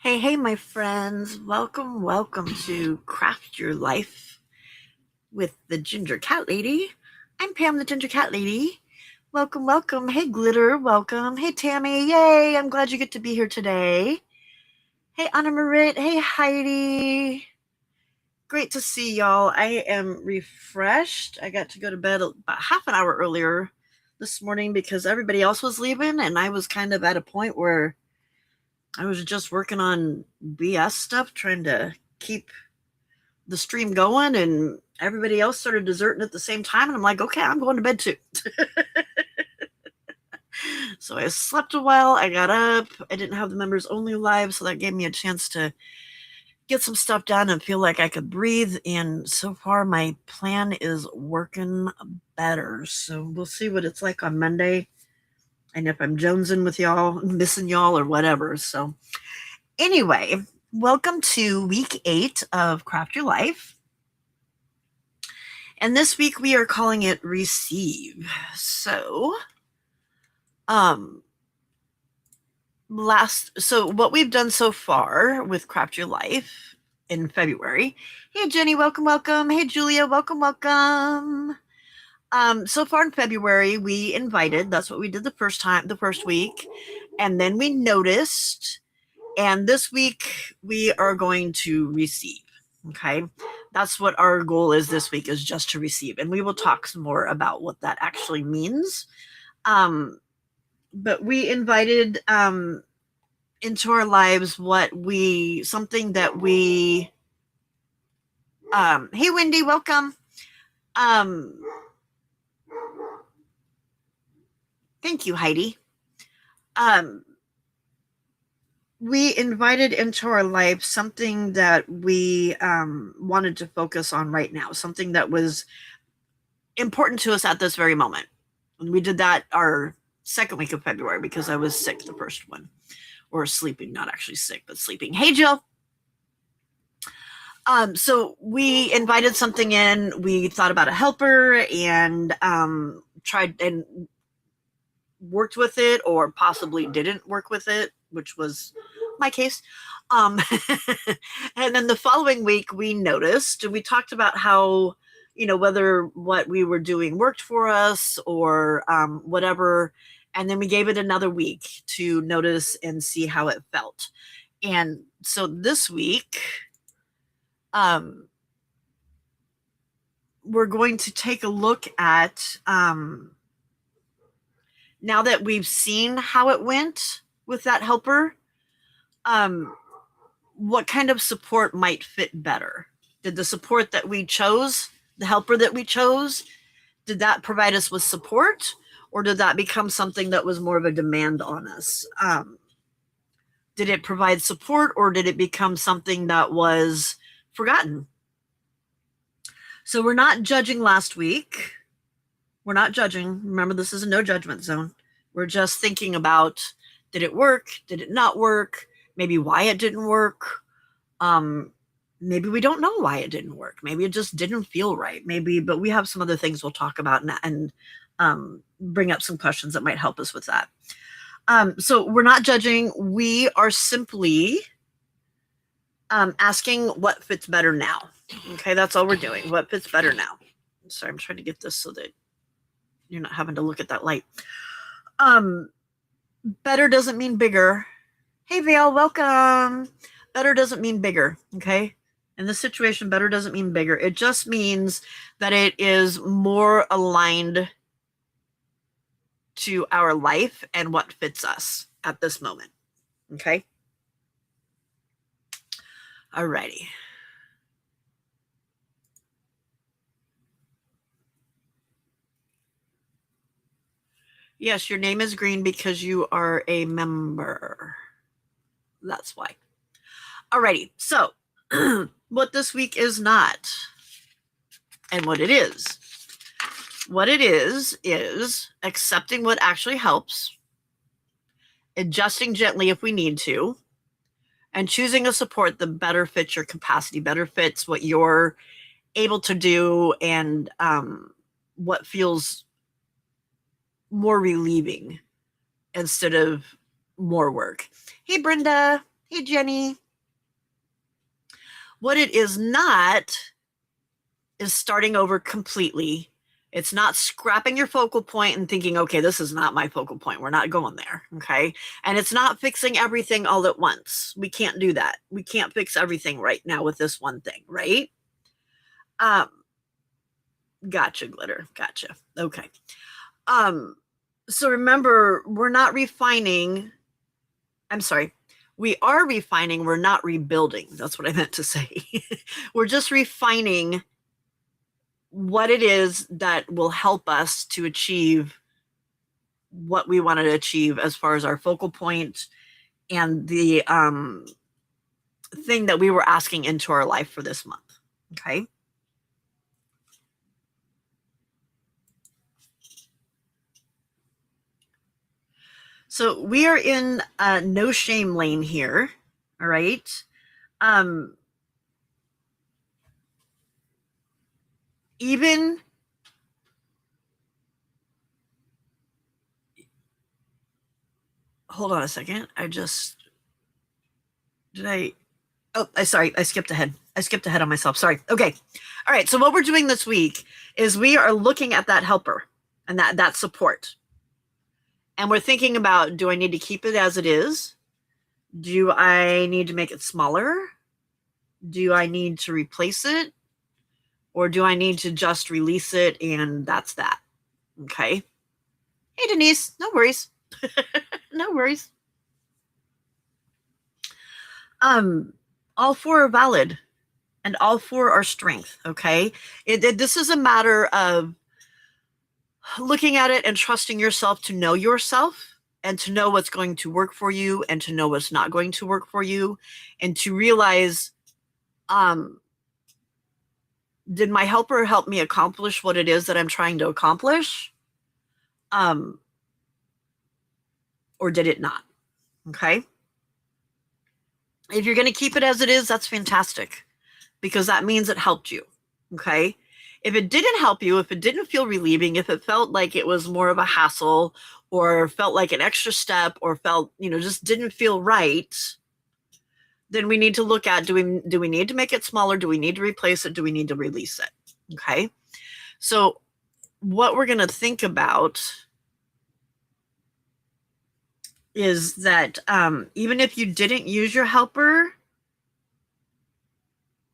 Hey, my friends. Welcome to Craft Your Life with the Ginger Cat Lady. I'm Pam, the Ginger Cat Lady. Welcome. Hey, Glitter, welcome. Hey, Tammy, yay. I'm glad you get to be here today. Hey, Anna Marit. Hey, Heidi. Great to see y'all. I am refreshed. I got to go to bed about half an hour earlier this morning because everybody else was leaving, and I was kind of at a point where I was just working on BS stuff, trying to keep the stream going, and everybody else started deserting at the same time. And I'm like, okay, I'm going to bed too. So I slept a while. I got up. I didn't have the members only live, so that gave me a chance to get some stuff done and feel like I could breathe. And so far, my plan is working better. So we'll see what it's like on Monday, and if I'm jonesing with y'all, missing y'all, or whatever. So anyway, welcome to week 8 of Craft Your Life. And this week we are calling it Receive. So, what we've done so far with Craft Your Life in February. Hey Jenny, welcome. Hey Julia, welcome. So far in February, we invited, that's what we did the first week, and then we noticed, and this week we are going to receive. Okay, that's what our goal is this week, is just to receive, and we will talk some more about what that actually means. But we invited into our lives something that we hey Wendy, welcome. Thank you, Heidi. We invited into our life something that we wanted to focus on right now, something that was important to us at this very moment. And we did that our second week of February because I was sick the first one, or sleeping, not actually sick, but sleeping. Hey, Jill. So we invited something in. We thought about a helper and tried and worked with it, or possibly didn't work with it, which was my case. And then the following week we noticed, and we talked about how, whether what we were doing worked for us or whatever. And then we gave it another week to notice and see how it felt. And so this week, we're going to take a look at, now that we've seen how it went with that helper, what kind of support might fit better? Did the support that we chose, the helper that we chose, did that provide us with support, or did that become something that was more of a demand on us? Did it provide support, or did it become something that was forgotten? So we're not judging last week. We're not judging. Remember, this is a no judgment zone. We're just thinking about, did it work? Did it not work? Maybe why it didn't work. Maybe we don't know why it didn't work. Maybe it just didn't feel right. But we have some other things we'll talk about and bring up some questions that might help us with that. So we're not judging. We are simply asking what fits better now. Okay, that's all we're doing. What fits better now? Sorry, I'm trying to get this so that you're not having to look at that light. Better doesn't mean bigger. Hey, Vale, welcome. Better doesn't mean bigger, okay? In this situation, better doesn't mean bigger. It just means that it is more aligned to our life and what fits us at this moment, okay? Alrighty. Yes, your name is green because you are a member. That's why. Alrighty, so what this week is not, and what it is. What it is accepting what actually helps, adjusting gently if we need to, and choosing a support that better fits your capacity, better fits what you're able to do, and what feels more relieving instead of more work. Hey, Brenda. Hey, Jenny. What it is not is starting over completely. It's not scrapping your focal point and thinking, okay, this is not my focal point. We're not going there. Okay. And it's not fixing everything all at once. We can't do that. We can't fix everything right now with this one thing, right? Um, gotcha, Glitter. Gotcha. Okay. So remember, we're not refining. I'm sorry. We are refining, we're not rebuilding. That's what I meant to say. We're just refining what it is that will help us to achieve what we want to achieve as far as our focal point and the thing that we were asking into our life for this month. Okay. So we are in no shame lane here. All right. Even hold on a second. Sorry, I skipped ahead. I skipped ahead on myself. Sorry. Okay. All right. So what we're doing this week is we are looking at that helper and that support. And we're thinking about, do I need to keep it as it is? Do I need to make it smaller? Do I need to replace it? Or do I need to just release it and that's that? Okay. Hey, Denise. No worries. No worries. All four are valid and all four are strength. Okay. This is a matter of looking at it and trusting yourself to know yourself and to know what's going to work for you and to know what's not going to work for you and to realize, did my helper help me accomplish what it is that I'm trying to accomplish? Or did it not? Okay. If you're going to keep it as it is, that's fantastic because that means it helped you. Okay. If it didn't help you, if it didn't feel relieving, if it felt like it was more of a hassle or felt like an extra step or felt, just didn't feel right, then we need to look at, do we need to make it smaller? Do we need to replace it? Do we need to release it? Okay. So what we're going to think about is that even if you didn't use your helper,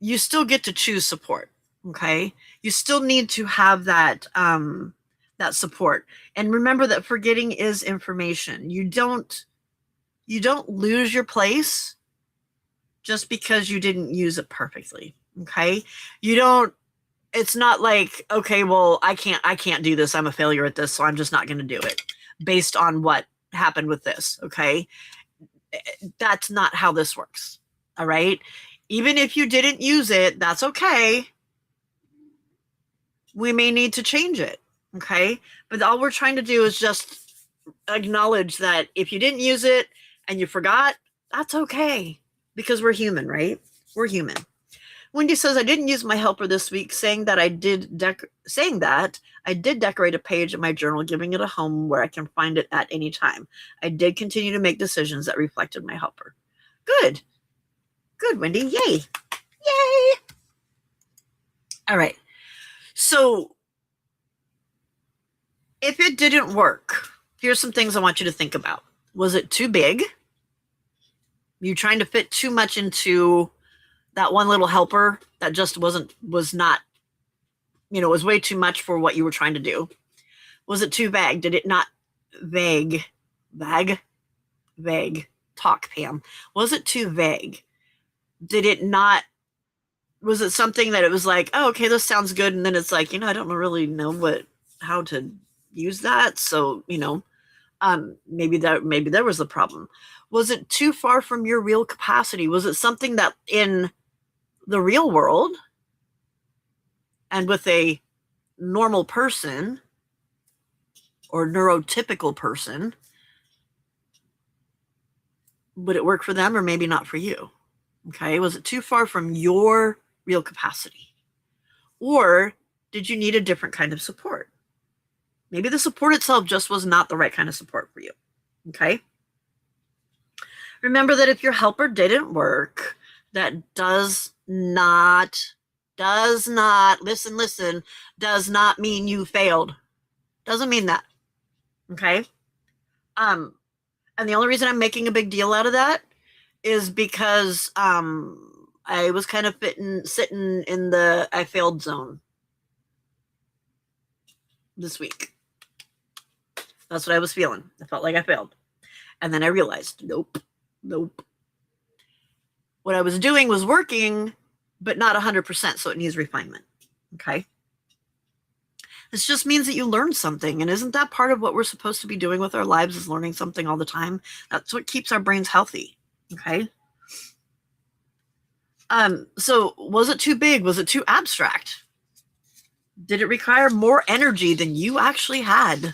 you still get to choose support. Okay. You still need to have that support. And remember that forgetting is information. You don't lose your place just because you didn't use it perfectly. Okay. It's not like, okay, well, I can't do this. I'm a failure at this, so I'm just not going to do it based on what happened with this. Okay. That's not how this works. All right. Even if you didn't use it, that's okay. We may need to change it. Okay. But all we're trying to do is just acknowledge that if you didn't use it and you forgot, that's okay because we're human, right? We're human. Wendy says, I didn't use my helper this week, saying that I did decorate a page in my journal, giving it a home where I can find it at any time. I did continue to make decisions that reflected my helper. Good. Good, Wendy. Yay. Yay. All right. So if it didn't work, here's some things I want you to think about. Was it too big? You trying to fit too much into that one little helper that just was way too much for what you were trying to do? Was it too vague? Did it not vague? Talk, Pam. Was it too vague? Did it not, was it something that it was like, oh, okay, this sounds good. And then it's like, I don't really know how to use that. So, maybe there was the problem. Was it too far from your real capacity? Was it something that in the real world and with a normal person or neurotypical person, would it work for them or maybe not for you? Okay. Was it too far from your real capacity? Or did you need a different kind of support? Maybe the support itself just was not the right kind of support for you. Okay. Remember that if your helper didn't work, that does not, listen, does not mean you failed. Doesn't mean that. Okay? And the only reason I'm making a big deal out of that is because I was kind of sitting in the I failed zone this week. That's what I was feeling. I felt like I failed. And then I realized, nope. What I was doing was working, but not 100%, so it needs refinement. Okay? This just means that you learned something. And isn't that part of what we're supposed to be doing with our lives, is learning something all the time? That's what keeps our brains healthy. Okay? So was it too big? Was it too abstract? Did it require more energy than you actually had?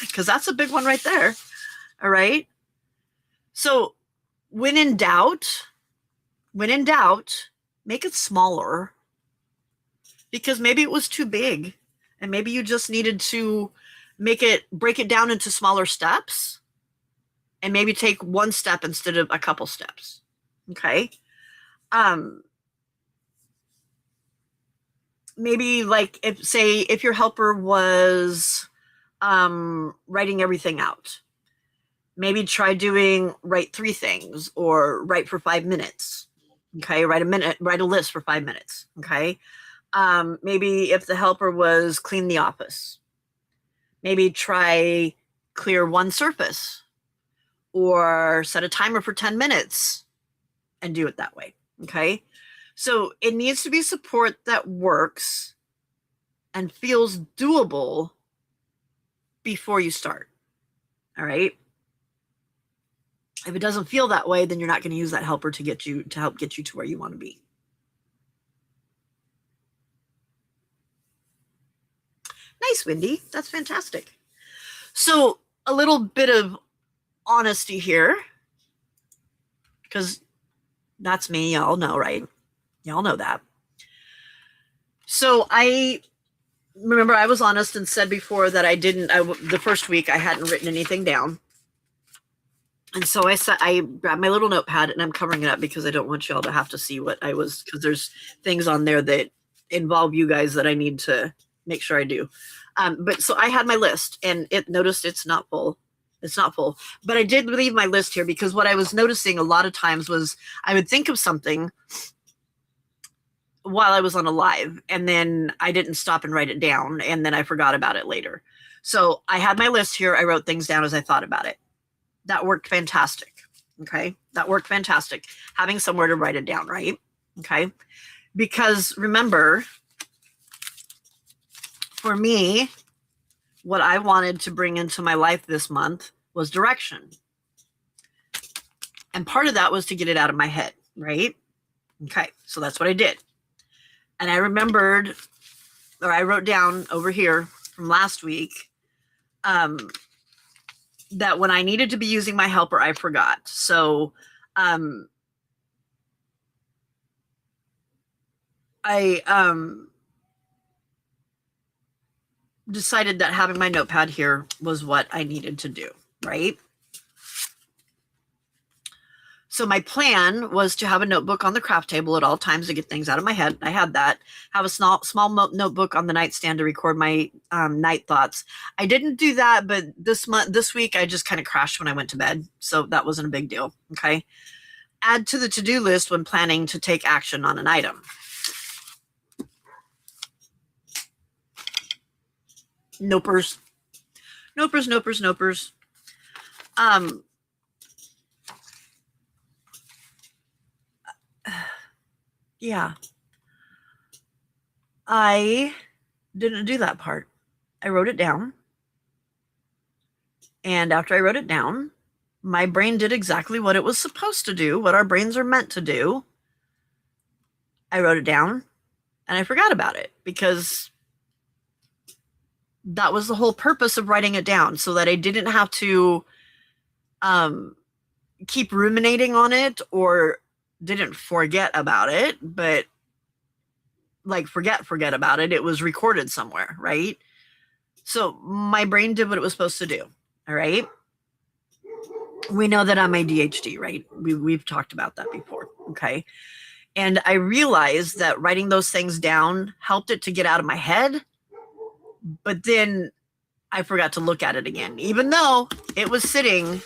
Because that's a big one right there. All right? So when in doubt, make it smaller, because maybe it was too big and maybe you just needed to break it down into smaller steps, and maybe take one step instead of a couple steps. Okay. Maybe like if your helper was writing everything out, maybe try doing write 3 things or write for 5 minutes. Okay. Write a list for 5 minutes. Okay. Maybe if the helper was clean the office, maybe try clear one surface, or set a timer for 10 minutes and do it that way. Okay. So it needs to be support that works and feels doable before you start. All right. If it doesn't feel that way, then you're not going to use that helper to help get you to where you want to be. Nice, Wendy. That's fantastic. So a little bit of honesty here, because that's me. Y'all know, right? Y'all know that. So I remember I was honest and said before that the first week I hadn't written anything down. And so I grabbed my little notepad and I'm covering it up because I don't want y'all to have to see what because there's things on there that involve you guys that I need to make sure I do. But so I had my list, and noticed it's not full. It's not full. But I did leave my list here because what I was noticing a lot of times was I would think of something while I was on a live, and then I didn't stop and write it down, and then I forgot about it later. So I had my list here. I wrote things down as I thought about it. That worked fantastic. Okay. That worked fantastic. Having somewhere to write it down, right? Okay. Because remember, for me, what I wanted to bring into my life this month was direction. And part of that was to get it out of my head, right? Okay. So that's what I did. And I remembered, or I wrote down over here from last week, that when I needed to be using my helper, I forgot. So I decided that having my notepad here was what I needed to do, right? So my plan was to have a notebook on the craft table at all times to get things out of my head. I had that. Have a small notebook on the nightstand to record my night thoughts. I didn't do that, but this week I just kind of crashed when I went to bed, so that wasn't a big deal. Okay. Add to the to-do list when planning to take action on an item. Nopers. Yeah. I didn't do that part. I wrote it down. And after I wrote it down, my brain did exactly what it was supposed to do, what our brains are meant to do. I wrote it down and I forgot about it, because that was the whole purpose of writing it down, so that I didn't have to keep ruminating on it, or didn't forget about it, but like forget about it. It was recorded somewhere, right? So my brain did what it was supposed to do. All right. we know that I'm ADHD, right? We've talked about that before. Okay. And I realized that writing those things down helped it to get out of my head. But then I forgot to look at it again, even though it was sitting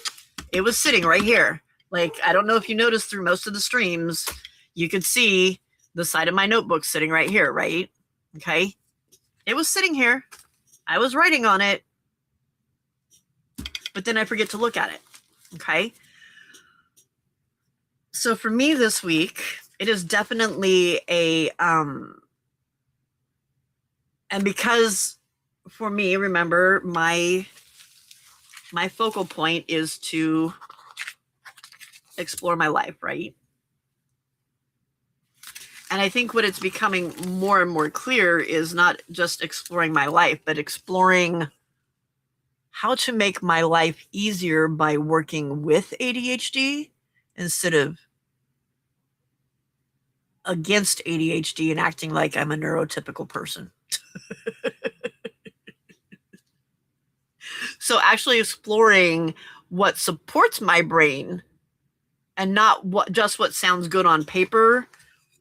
right here. Like, I don't know if you noticed through most of the streams, you could see the side of my notebook sitting right here, right? Okay. It was sitting here. I was writing on it, but then I forget to look at it. Okay. So for me this week, it is definitely and because for me, remember, my focal point is to explore my life, right? And I think what it's becoming more and more clear is not just exploring my life, but exploring how to make my life easier by working with ADHD instead of against ADHD and acting like I'm a neurotypical person. So actually exploring what supports my brain and not what sounds good on paper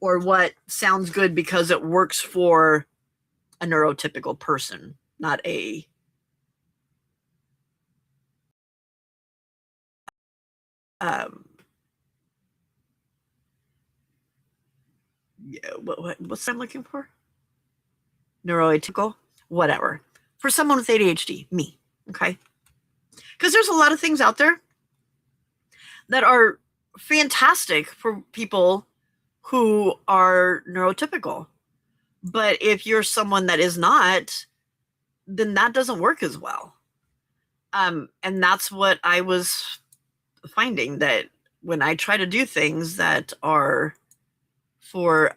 or what sounds good because it works for a neurotypical person, not a what's I'm looking for? Neurotypical, whatever. For someone with ADHD, me, okay? Because there's a lot of things out there that are fantastic for people who are neurotypical. But if you're someone that is not, then that doesn't work as well. And that's what I was finding, that when I try to do things that are for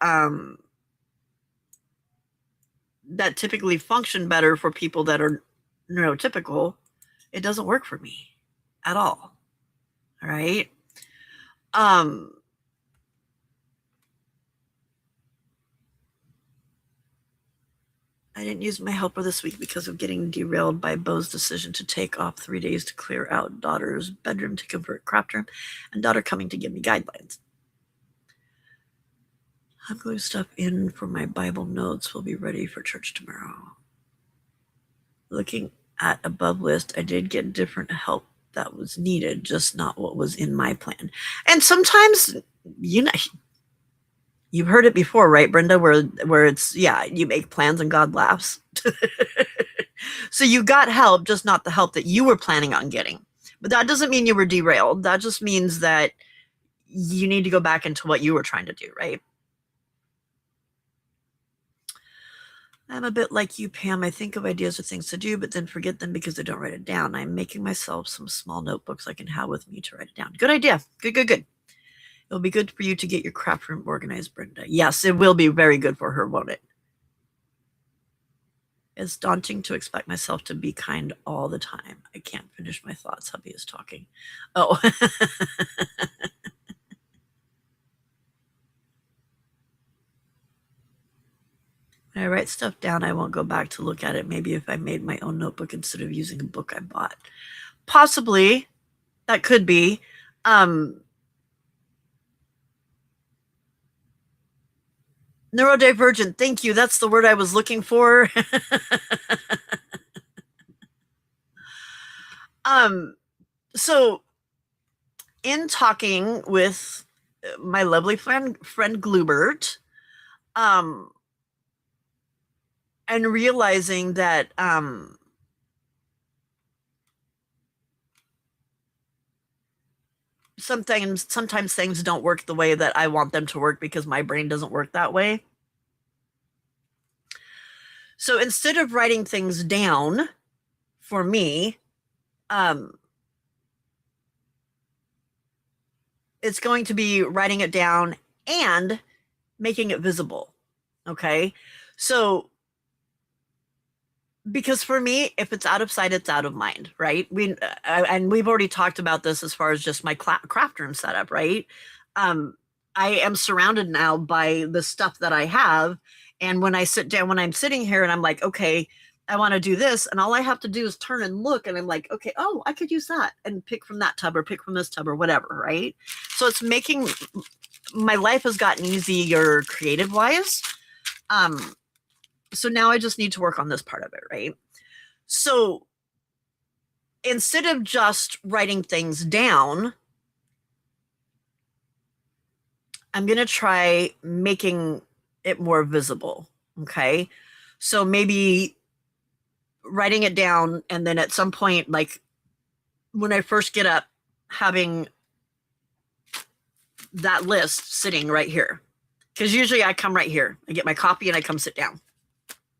that typically function better for people that are neurotypical, it doesn't work for me at all. All right. I didn't use my helper this week because of getting derailed by Bo's decision to take off 3 days to clear out daughter's bedroom to convert craft room, and daughter coming to give me guidelines. I'm going to stuff in for my Bible notes. We'll be ready for church tomorrow. Looking at above list, I did get different help that was needed, just not what was in my plan. And sometimes, you've heard it before, right, Brenda? Where it's, you make plans and God laughs. So you got help, just not the help that you were planning on getting. But that doesn't mean you were derailed. That just means that you need to go back into what you were trying to do, right? I'm a bit like you, Pam. I think of ideas or things to do, but then forget them because I don't write it down. I'm making myself some small notebooks I can have with me to write it down. Good idea. Good. It'll be good for you to get your craft room organized, Brenda. Yes, it will be very good for her, won't it? It's daunting to expect myself to be kind all the time. I can't finish my thoughts. Hubby is talking. Oh. When I write stuff down, I won't go back to look at it. Maybe if I made my own notebook instead of using a book I bought. Possibly. That could be. Neurodivergent. Thank you. That's the word I was looking for. So in talking with my lovely friend Glubert, and realizing that sometimes things don't work the way that I want them to work because my brain doesn't work that way. So instead of writing things down, for me, it's going to be writing it down and making it visible. Okay. So, because for me, if it's out of sight, it's out of mind, right? And we've already talked about this as far as just my craft room setup, right? I am surrounded now by the stuff that I have. And when I sit down, when I'm sitting here and I'm like, okay, I want to do this, and all I have to do is turn and look, and I'm like, okay, oh, I could use that and pick from that tub or pick from this tub or whatever, right? So it's making my life has gotten easier creative wise. So now I just need to work on this part of it, right? So instead of just writing things down, I'm going to try making it more visible. Okay. So maybe writing it down, and then at some point, like when I first get up, having that list sitting right here. Because usually I come right here, I get my coffee and I come sit down.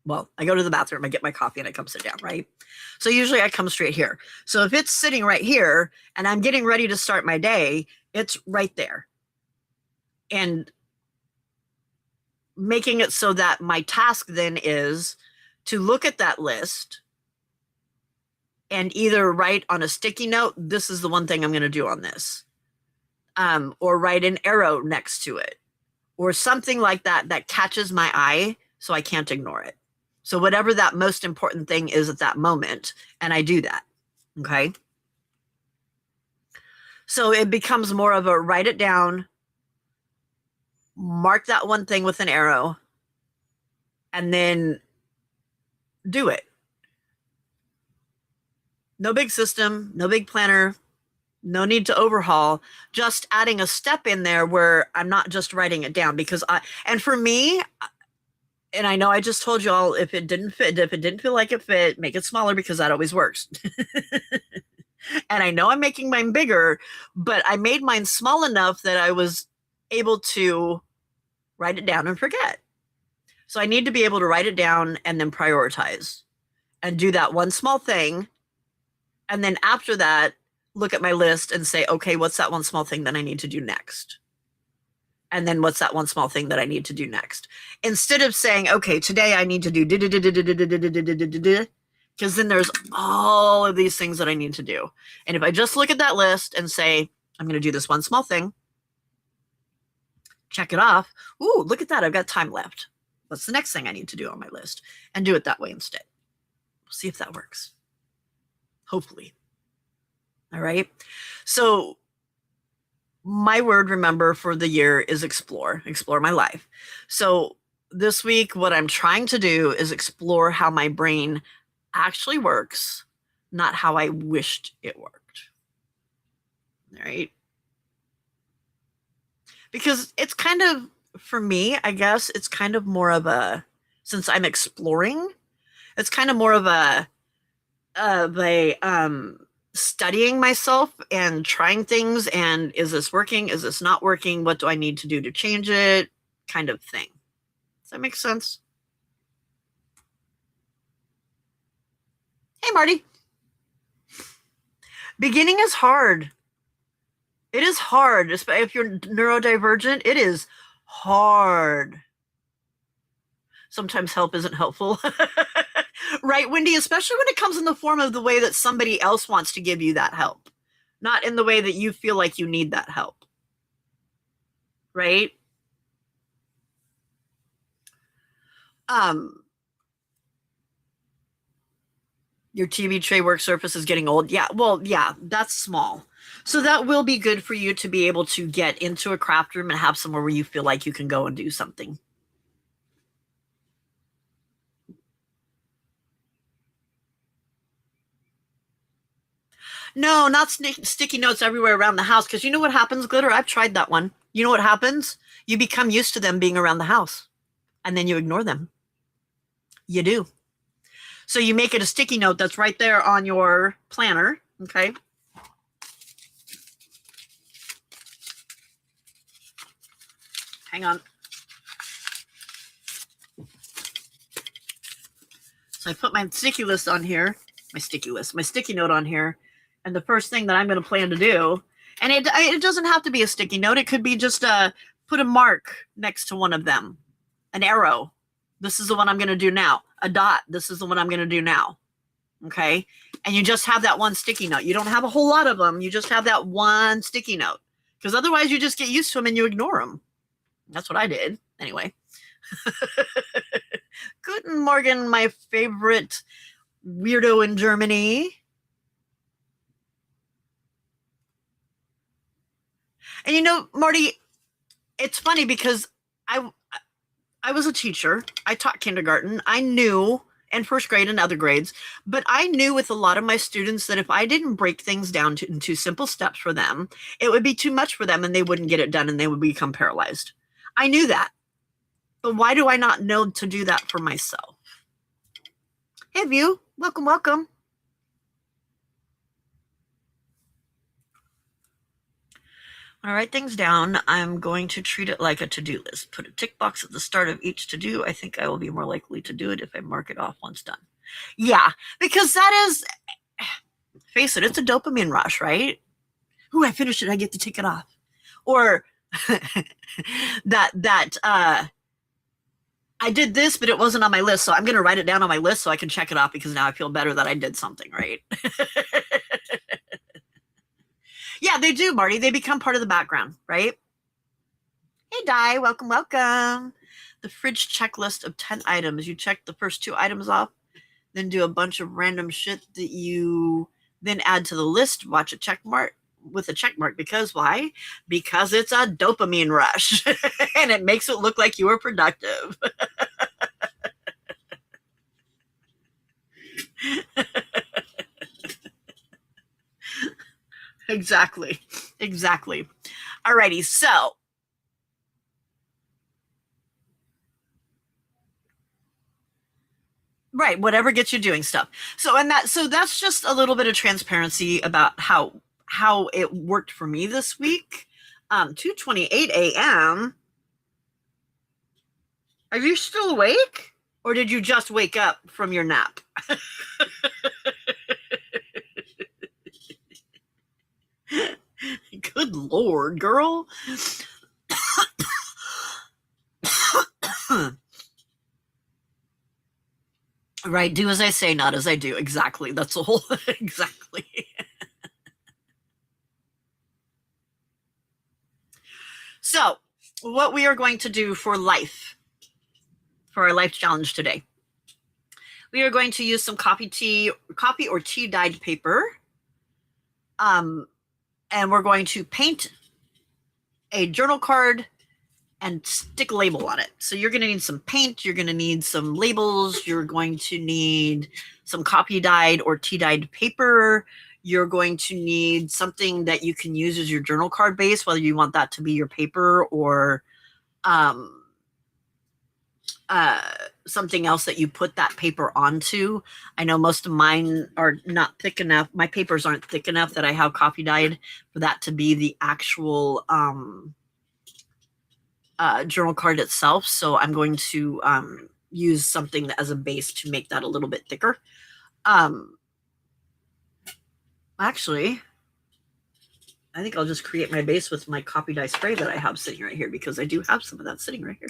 Well, I go to the bathroom, I get my coffee and I come sit down, right? So usually I come straight here. So if it's sitting right here and I'm getting ready to start my day, it's right there. And making it so that my task then is to look at that list and either write on a sticky note, this is the one thing I'm going to do on this, or write an arrow next to it, or something like that that catches my eye so I can't ignore it. So whatever that most important thing is at that moment, and I do that, okay? So it becomes more of a write it down, mark that one thing with an arrow, and then do it. No big system, no big planner, no need to overhaul, just adding a step in there where I'm not just writing it down, because and for me, and I know I just told you all, if it didn't feel like it fit, make it smaller, because that always works. And I know I'm making mine bigger, but I made mine small enough that I was able to write it down and forget. So I need to be able to write it down and then prioritize and do that one small thing. And then after that, look at my list and say, okay, what's that one small thing that I need to do next? And then what's that one small thing that I need to do next? Instead of saying, okay, today I need to do, because then there's all of these things that I need to do. And if I just look at that list and say, I'm going to do this one small thing, check it off. Ooh, look at that. I've got time left. What's the next thing I need to do on my list? And do it that way instead. We'll see if that works. Hopefully. All right. So my word, remember, for the year is explore my life. So this week, what I'm trying to do is explore how my brain actually works, not how I wished it worked. All right. Because it's kind of, for me, I guess it's kind of more of a, since I'm exploring, it's kind of more of a studying myself and trying things, and is this working? Is this not working? What do I need to do to change it? Kind of thing. Does that make sense? Hey, Marty. Beginning is hard. It is hard, especially if you're neurodivergent. It is hard. Sometimes help isn't helpful. Right, Wendy? Especially when it comes in the form of the way that somebody else wants to give you that help, not in the way that you feel like you need that help. Right? Your TV tray work surface is getting old. Yeah, well, yeah, that's small. So that will be good for you to be able to get into a craft room and have somewhere where you feel like you can go and do something. No, not sticky notes everywhere around the house, because you know what happens, Glitter? I've tried that one. You know what happens? You become used to them being around the house, and then you ignore them. You do. So you make it a sticky note that's right there on your planner, okay? Hang on. So I put my sticky list on here, my sticky note on here, and the first thing that I'm going to plan to do, and it doesn't have to be a sticky note. It could be just put a mark next to one of them, an arrow. This is the one I'm going to do now. A dot. This is the one I'm going to do now. Okay. And you just have that one sticky note. You don't have a whole lot of them. You just have that one sticky note, because otherwise you just get used to them and you ignore them. That's what I did anyway. Guten Morgen, my favorite weirdo in Germany. And you know, Marty, it's funny because I I was a teacher. I taught kindergarten. I knew and first grade and other grades, but I knew with a lot of my students that if I didn't break things down into simple steps for them, it would be too much for them and they wouldn't get it done and they would become paralyzed. I knew that. But why do I not know to do that for myself? Hey, View. Welcome, welcome. When I write things down, I'm going to treat it like a to-do list. Put a tick box at the start of each to-do. I think I will be more likely to do it if I mark it off once done. Yeah, because that is, face it, it's a dopamine rush, right? Ooh, I finished it. I get to tick it off. Or that I did this, but it wasn't on my list, so I'm going to write it down on my list so I can check it off because now I feel better that I did something, right? Yeah, they do, Marty. They become part of the background, right? Hey, Di, welcome, welcome. The fridge checklist of 10 items. You check the first 2 items off, then do a bunch of random shit that you then add to the list. Watch a check mark with a check mark because why? Because it's a dopamine rush and it makes it look like you were productive. Exactly. Exactly. Alrighty, so right, whatever gets you doing stuff. So that's just a little bit of transparency about how it worked for me this week. 2:28 a.m. Are you still awake? Or did you just wake up from your nap? Good Lord, girl. Right, do as I say, not as I do. Exactly. That's the whole exactly. So, what we are going to do for our life challenge today. We are going to use some coffee or tea dyed paper. And we're going to paint a journal card and stick a label on it. So you're going to need some paint, you're going to need some labels, you're going to need some coffee dyed or tea dyed paper, you're going to need something that you can use as your journal card base, whether you want that to be your paper or something else that you put that paper onto. I know most of mine are not thick enough. My papers aren't thick enough that I have coffee dyed for that to be the actual journal card itself. So I'm going to use something as a base to make that a little bit thicker. Actually, I think I'll just create my base with my coffee dye spray that I have sitting right here because I do have some of that sitting right here.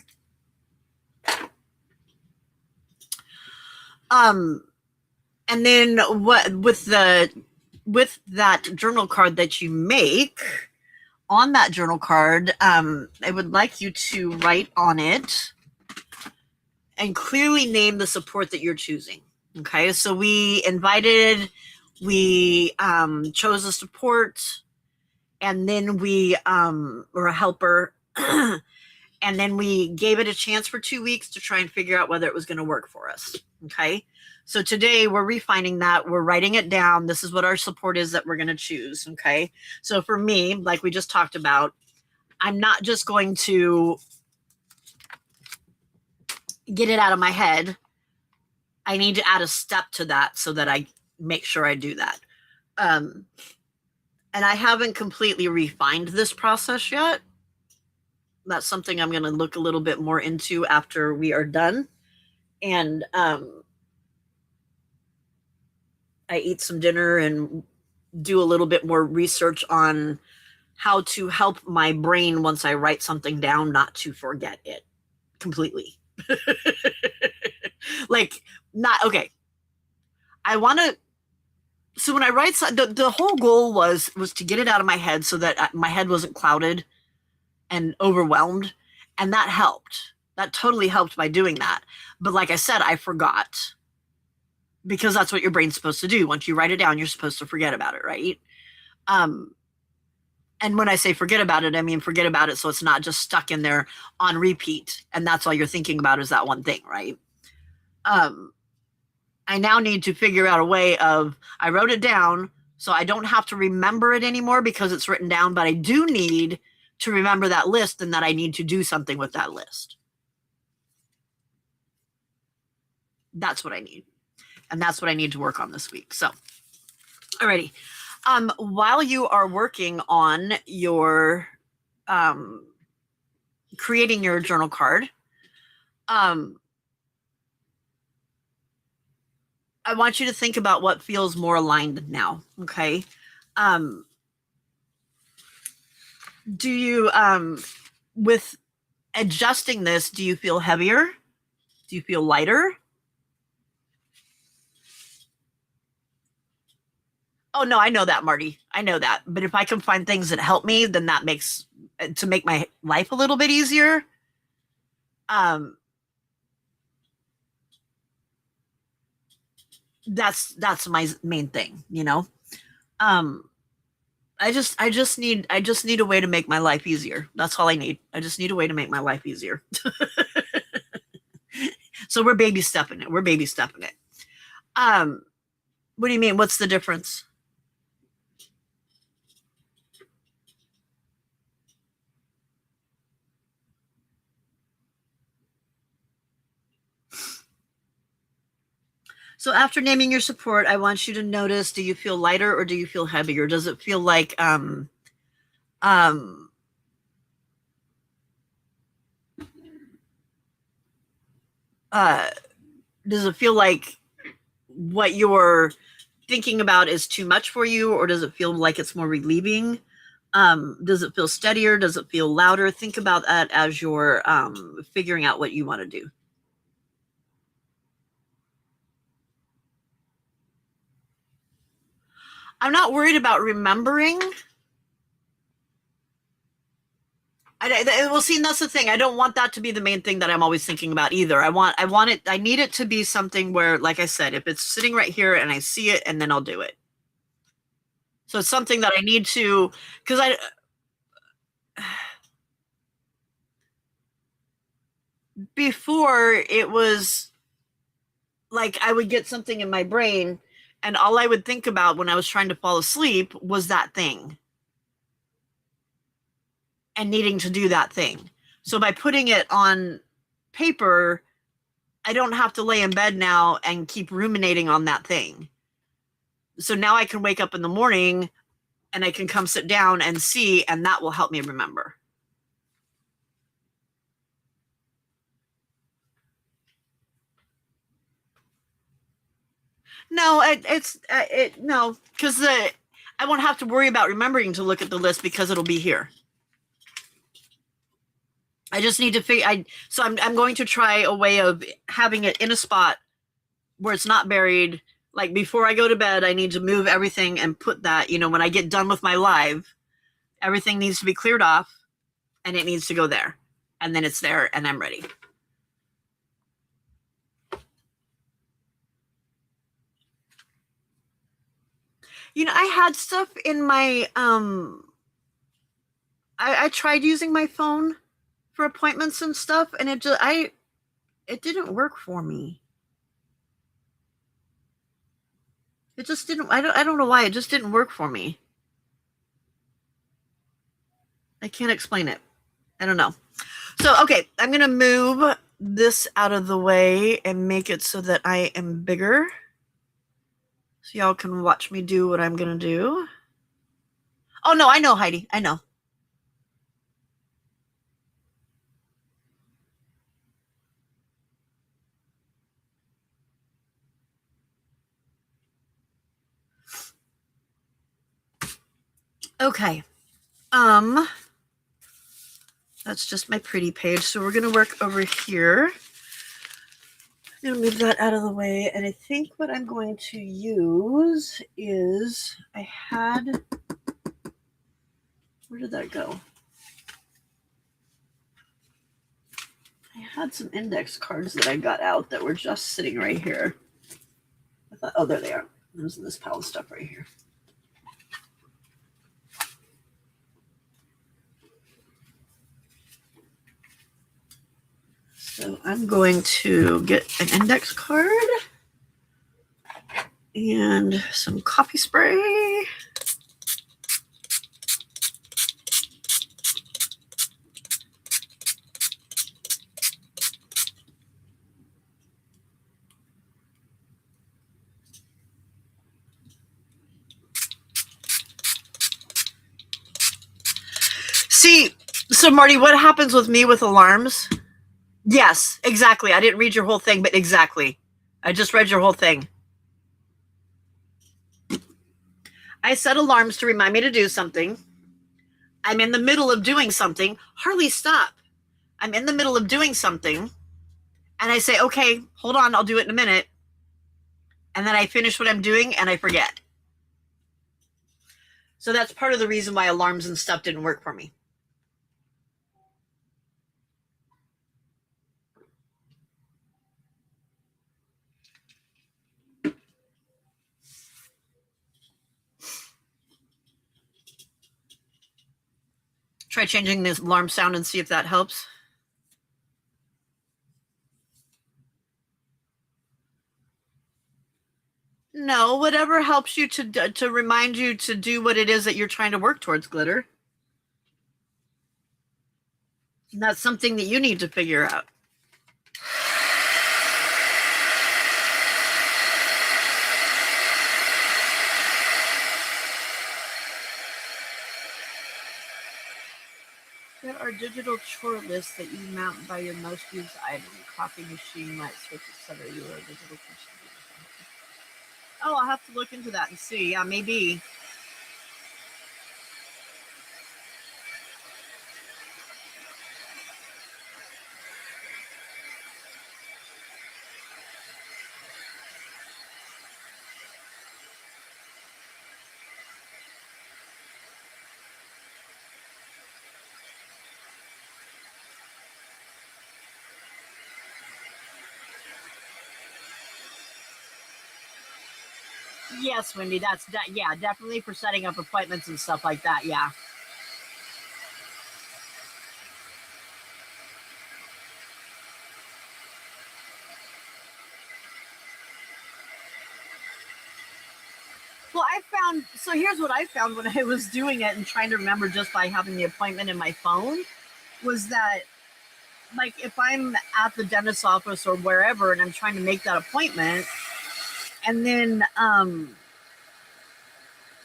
And then what with that journal card that you make, on that journal card, I would like you to write on it and clearly name the support that you're choosing. Okay, so we chose a support, and then or a helper, and then we gave it a chance for 2 weeks to try and figure out whether it was going to work for us. Okay. So today we're refining that. We're writing it down. This is what our support is that we're going to choose. Okay. So for me, like we just talked about, I'm not just going to get it out of my head. I need to add a step to that so that I make sure I do that. And I haven't completely refined this process yet. That's something I'm going to look a little bit more into after we are done. And I eat some dinner and do a little bit more research on how to help my brain once I write something down not to forget it completely. Like, not okay. I want to. So when I write, the whole goal was to get it out of my head so that my head wasn't clouded and overwhelmed, and that helped. That totally helped by doing that. But like I said, I forgot, because that's what your brain's supposed to do. Once you write it down, you're supposed to forget about it, right? Um, and when I say forget about it, I mean forget about it so it's not just stuck in there on repeat, and that's all you're thinking about is that one thing, right? Um, I now need to figure out a way of, I wrote it down, so I don't have to remember it anymore because it's written down, but I do need to remember that list and that I need to do something with that list. That's what I need. And that's what I need to work on this week. So, alrighty. While you are working on your creating your journal card, I want you to think about what feels more aligned now. Okay. Do you with adjusting this, do you feel heavier? Do you feel lighter? Oh no, I know that, Marty. I know that. But if I can find things that help me, then that makes to make my life a little bit easier. Um, that's my main thing, you know. Um, I just need a way to make my life easier. That's all I need. I just need a way to make my life easier. So we're baby stepping it. We're baby stepping it. Um, what do you mean? What's the difference? So after naming your support, I want you to notice, do you feel lighter or do you feel heavier? Does it feel like um uh does it feel like what you're thinking about is too much for you, or does it feel like it's more relieving? Does it feel steadier? Does it feel louder? Think about that as you're figuring out what you want to do. I'm not worried about remembering. Well, see, that's the thing. I don't want that to be the main thing that I'm always thinking about either. I want it. I need it to be something where, like I said, if it's sitting right here and I see it, and then I'll do it. So it's something that I need to, because before it was like I would get something in my brain, and all I would think about when I was trying to fall asleep was that thing and needing to do that thing. So by putting it on paper, I don't have to lay in bed now and keep ruminating on that thing. So now I can wake up in the morning and I can come sit down and see, and that will help me remember. No, no, because I won't have to worry about remembering to look at the list because it'll be here. I just need to figure. So I'm going to try a way of having it in a spot where it's not buried. Like before I go to bed, I need to move everything and put that. You know, when I get done with my live, everything needs to be cleared off, and it needs to go there, and then it's there, and I'm ready. You know, I had stuff in my I tried using my phone for appointments and stuff, and it didn't work for me. It just didn't. I don't know why it just didn't work for me. I can't explain it. I don't know. So okay, I'm gonna move this out of the way and make it so that I am bigger, so y'all can watch me do what I'm gonna do. Oh no, I know, Heidi. I know. Okay. That's just my pretty page. So we're gonna work over here. I'm gonna move that out of the way, and I think what I'm going to use is I had. Where did that go? I had some index cards that I got out that were just sitting right here. I thought, oh, there they are. There's this pile of stuff right here. So I'm going to get an index card and some coffee spray. See, so Marty, what happens with me with alarms? Yes, exactly. I didn't read your whole thing, but exactly. I just read your whole thing. I set alarms to remind me to do something. I'm in the middle of doing something. Harley, stop. I'm in the middle of doing something. And I say, okay, hold on, I'll do it in a minute. And then I finish what I'm doing and I forget. So that's part of the reason why alarms and stuff didn't work for me. Try changing the alarm sound and see if that helps. No, whatever helps you to remind you to do what it is that you're trying to work towards, Glitter. And that's something that you need to figure out. There are digital chore lists that you mount by your most used item, coffee machine, light switch, etc. You are a digital person. Oh, I'll have to look into that and see. Yeah, maybe. Yes, Wendy, that's yeah, definitely for setting up appointments and stuff like that. Yeah. Well, I found, so here's what I found when I was doing it and trying to remember just by having the appointment in my phone was that, like, if I'm at the dentist's office or wherever and I'm trying to make that appointment, and then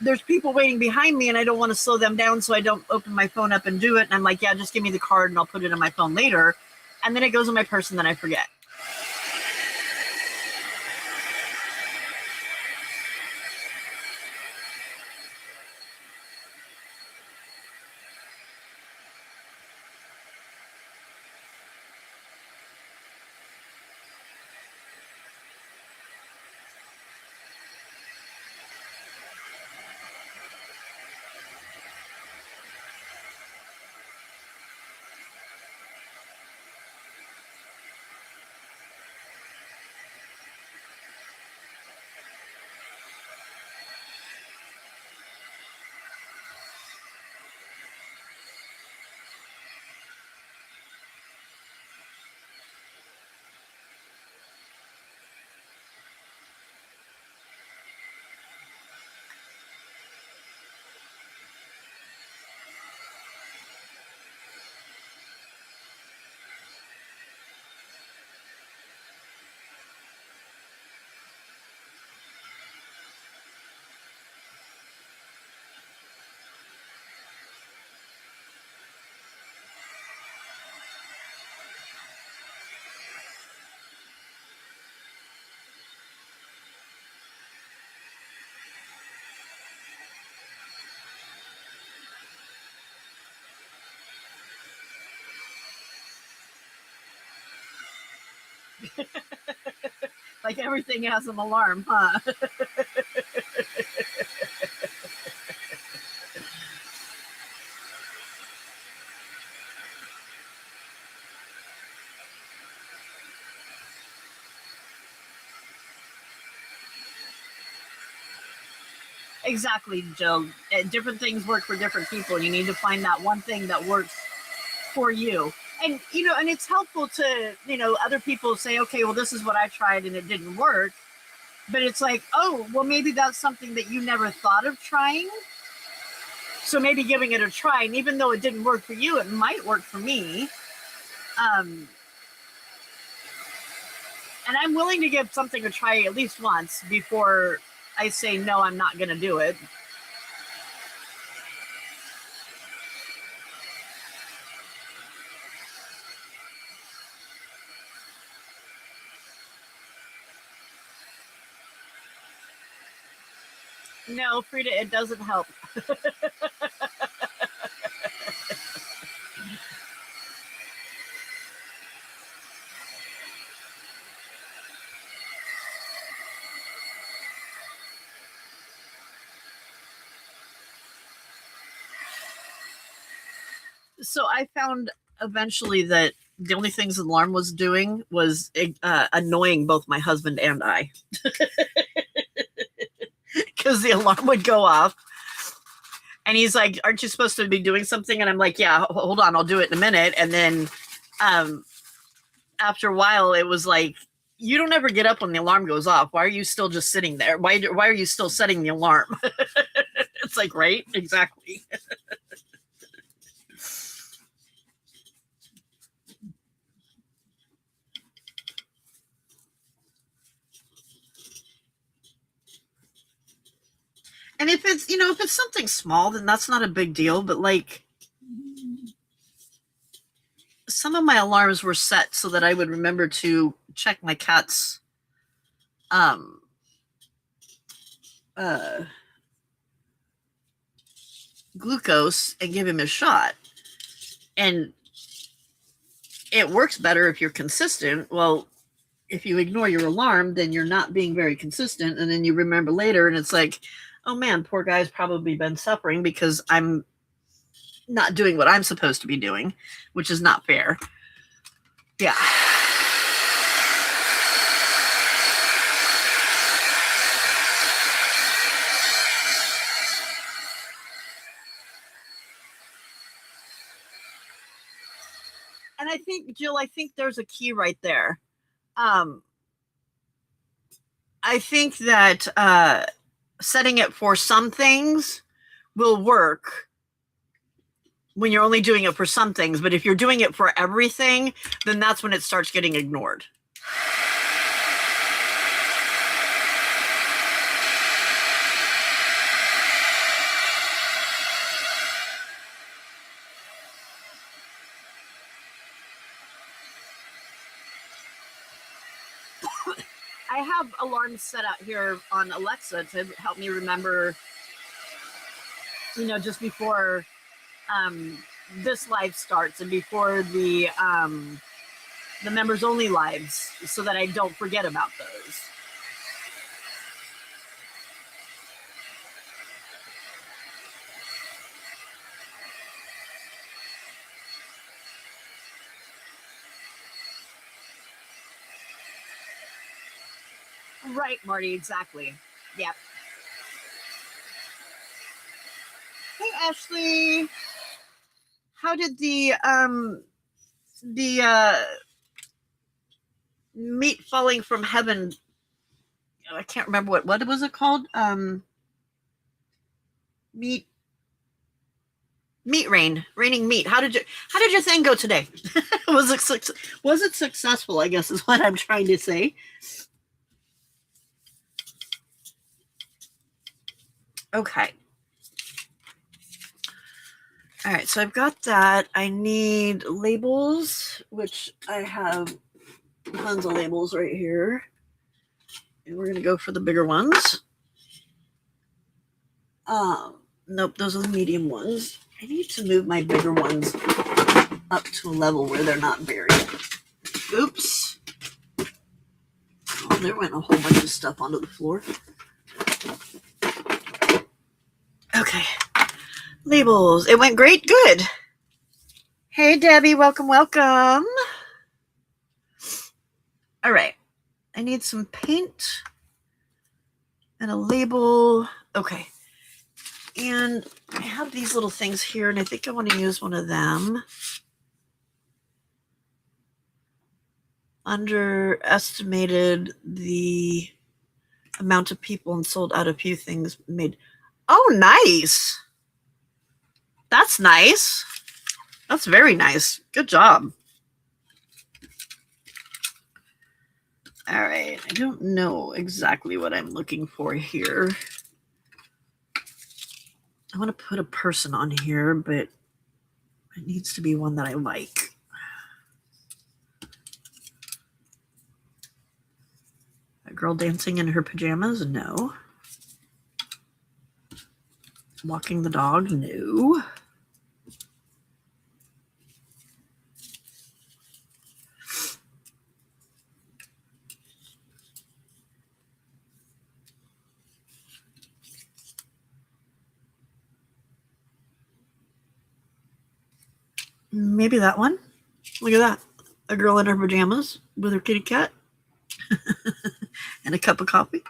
there's people waiting behind me and I don't want to slow them down, so I don't open my phone up and do it. And I'm like, yeah, just give me the card and I'll put it on my phone later. And then it goes in my purse and then I forget. Like everything has an alarm, huh? Exactly, Jill. Different things work for different people. You need to find that one thing that works for you. And, and it's helpful to, other people say, okay, well, this is what I tried and it didn't work. But it's like, oh, well, maybe that's something that you never thought of trying. So maybe giving it a try. And even though it didn't work for you, it might work for me. And I'm willing to give something a try at least once before I say, no, I'm not going to do it. No, Frida, it doesn't help. So I found eventually that the only things the alarm was doing was annoying both my husband and I. Because the alarm would go off. And he's like, aren't you supposed to be doing something? And I'm like, yeah, hold on, I'll do it in a minute. And then after a while, it was like, you don't ever get up when the alarm goes off. Why are you still just sitting there? Why are you still setting the alarm? It's like, right? Exactly. And if it's something small, then that's not a big deal. But like, some of my alarms were set so that I would remember to check my cat's glucose and give him a shot. And it works better if you're consistent. Well, if you ignore your alarm, then you're not being very consistent. And then you remember later and it's like, oh man, poor guy's probably been suffering because I'm not doing what I'm supposed to be doing, which is not fair. Yeah. And I think, Jill, there's a key right there. I think that setting it for some things will work when you're only doing it for some things. But if you're doing it for everything, then that's when it starts getting ignored. I have alarms set out here on Alexa to help me remember, just before this live starts and before the members only lives, so that I don't forget about those. Right, Marty, exactly. Yep. Hey, Ashley. How did the meat falling from heaven, I can't remember what was it called? Meat raining meat. How did your thing go today? was it successful, I guess is what I'm trying to say. Okay. All right, so I've got that. I need labels, which I have tons of labels right here. And we're going to go for the bigger ones. Nope, those are the medium ones. I need to move my bigger ones up to a level where they're not buried. Oops. Oh, there went a whole bunch of stuff onto the floor. Okay. Labels. It went great. Good. Hey, Debbie. Welcome, welcome. All right. I need some paint and a label. Okay. And I have these little things here, and I think I want to use one of them. Underestimated the amount of people and sold out a few things made. Oh, nice. That's nice. That's very nice. Good job. All right. I don't know exactly what I'm looking for here. I want to put a person on here, but it needs to be one that I like. A girl dancing in her pajamas? No. Walking the dog? No. Maybe that one. Look at that. A girl in her pajamas with her kitty cat and a cup of coffee.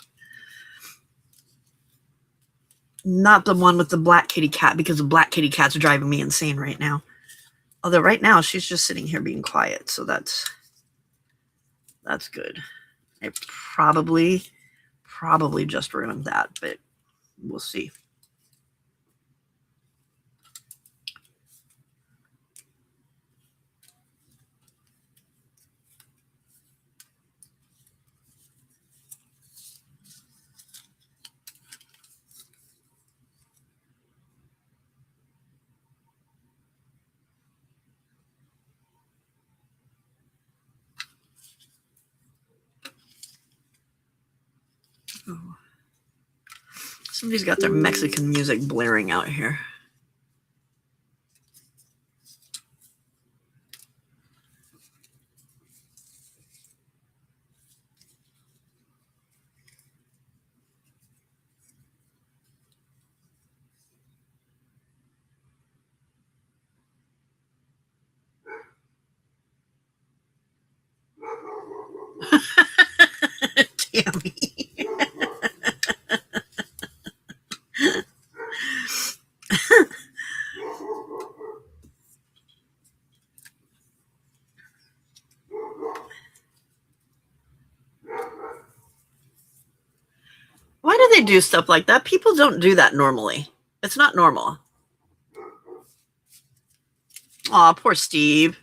Not the one with the black kitty cat, because the black kitty cat's driving me insane right now. Although right now she's just sitting here being quiet, so that's good. I probably just ruined that, but we'll see. Oh. Somebody's got their Mexican music blaring out here. Tammy. Why do they do stuff like that? People don't do that normally. It's not normal. Aw, poor Steve.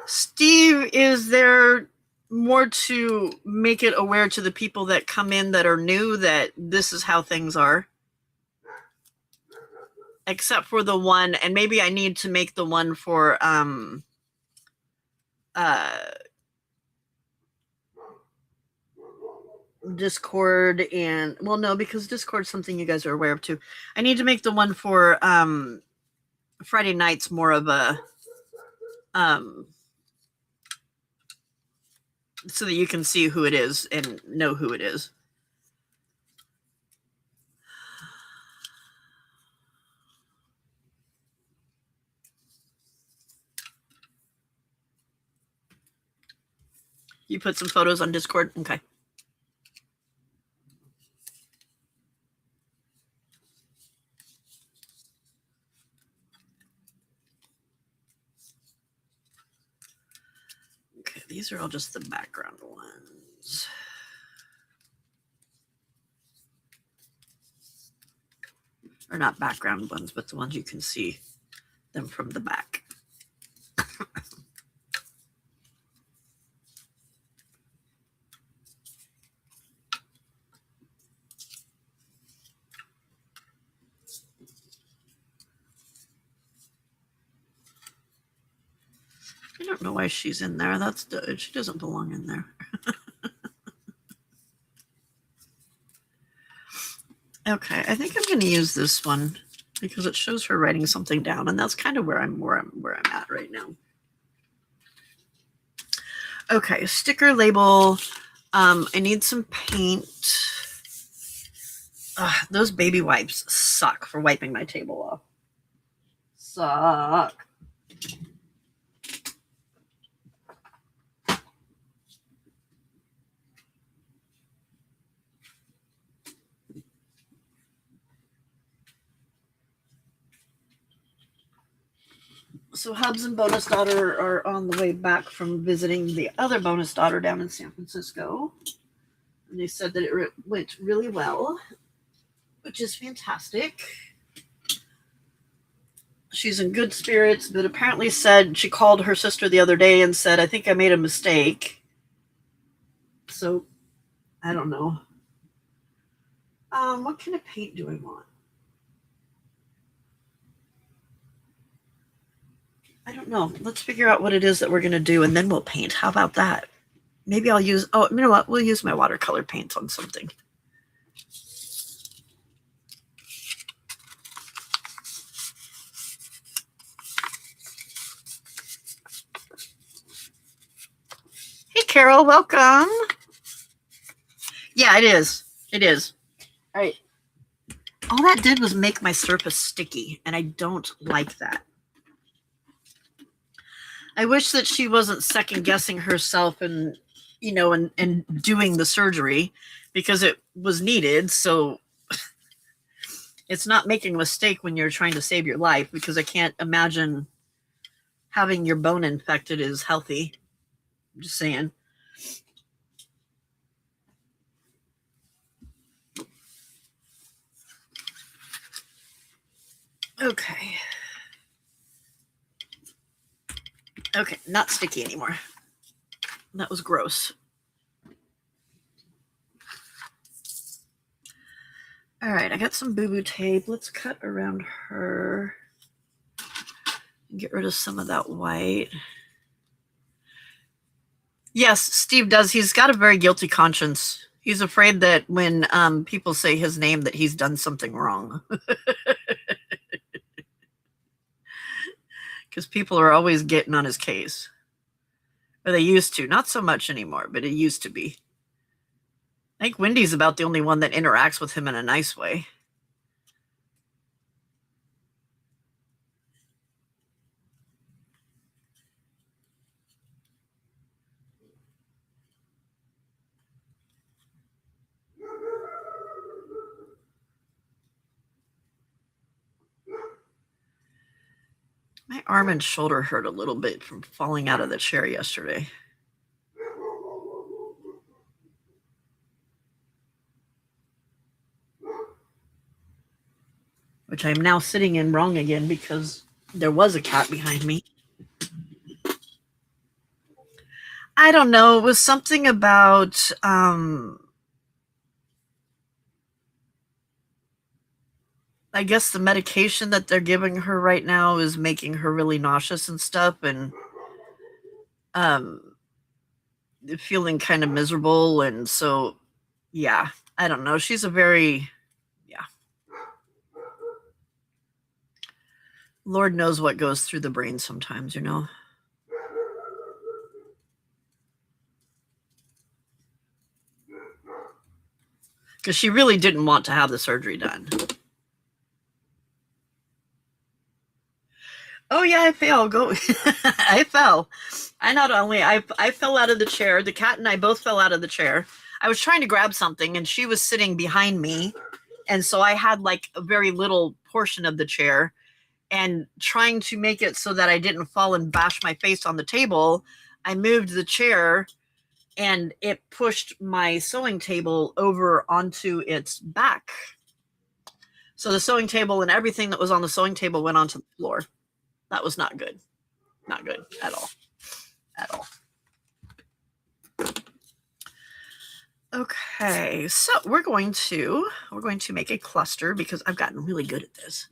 Steve is there more to make it aware to the people that come in that are new that this is how things are. Except for the one, and maybe I need to make the one for Discord, and well, no, because Discord's something you guys are aware of too. I need to make the one for Friday nights more of a so that you can see who it is and know who it is. You put some photos on Discord? Okay. Okay, these are all just the background ones. Or not background ones, but the ones you can see them from the back. I don't know why she's in there. She doesn't belong in there. Okay, I think I'm going to use this one because it shows her writing something down, and that's kind of where I'm at right now. Okay, sticker label. I need some paint. Those baby wipes suck for wiping my table off. Suck. So Hubs and bonus daughter are on the way back from visiting the other bonus daughter down in San Francisco. And they said that it went really well, which is fantastic. She's in good spirits, but apparently said she called her sister the other day and said, I think I made a mistake. So, I don't know. What kind of paint do I want? I don't know. Let's figure out what it is that we're going to do, and then we'll paint. How about that? Maybe I'll use, oh, you know what? We'll use my watercolor paints on something. Hey, Carol, welcome. Yeah, it is. It is. All right. All that did was make my surface sticky, and I don't like that. I wish that she wasn't second guessing herself and, you know, and doing the surgery because it was needed. So it's not making a mistake when you're trying to save your life, because I can't imagine having your bone infected is healthy. I'm just saying. Okay. Okay, not sticky anymore. That was gross. All right, I got some boo-boo tape. Let's cut around her and get rid of some of that white. Yes, Steve does. He's got a very guilty conscience. He's afraid that when people say his name that he's done something wrong. Because people are always getting on his case. Or they used to. Not so much anymore, but it used to be. I think Wendy's about the only one that interacts with him in a nice way. My arm and shoulder hurt a little bit from falling out of the chair yesterday. Which I'm now sitting in wrong again because there was a cat behind me. I don't know. It was something about I guess the medication that they're giving her right now is making her really nauseous and stuff, and feeling kind of miserable. And so, yeah, I don't know. She's a very, yeah. Lord knows what goes through the brain sometimes, you know. Because she really didn't want to have the surgery done. Oh yeah, I fell. I fell. I fell out of the chair. The cat and I both fell out of the chair. I was trying to grab something and she was sitting behind me. And so I had like a very little portion of the chair, and trying to make it so that I didn't fall and bash my face on the table, I moved the chair and it pushed my sewing table over onto its back. So the sewing table and everything that was on the sewing table went onto the floor. That was not good. Not good at all. At all. Okay, so we're going to make a cluster because I've gotten really good at this.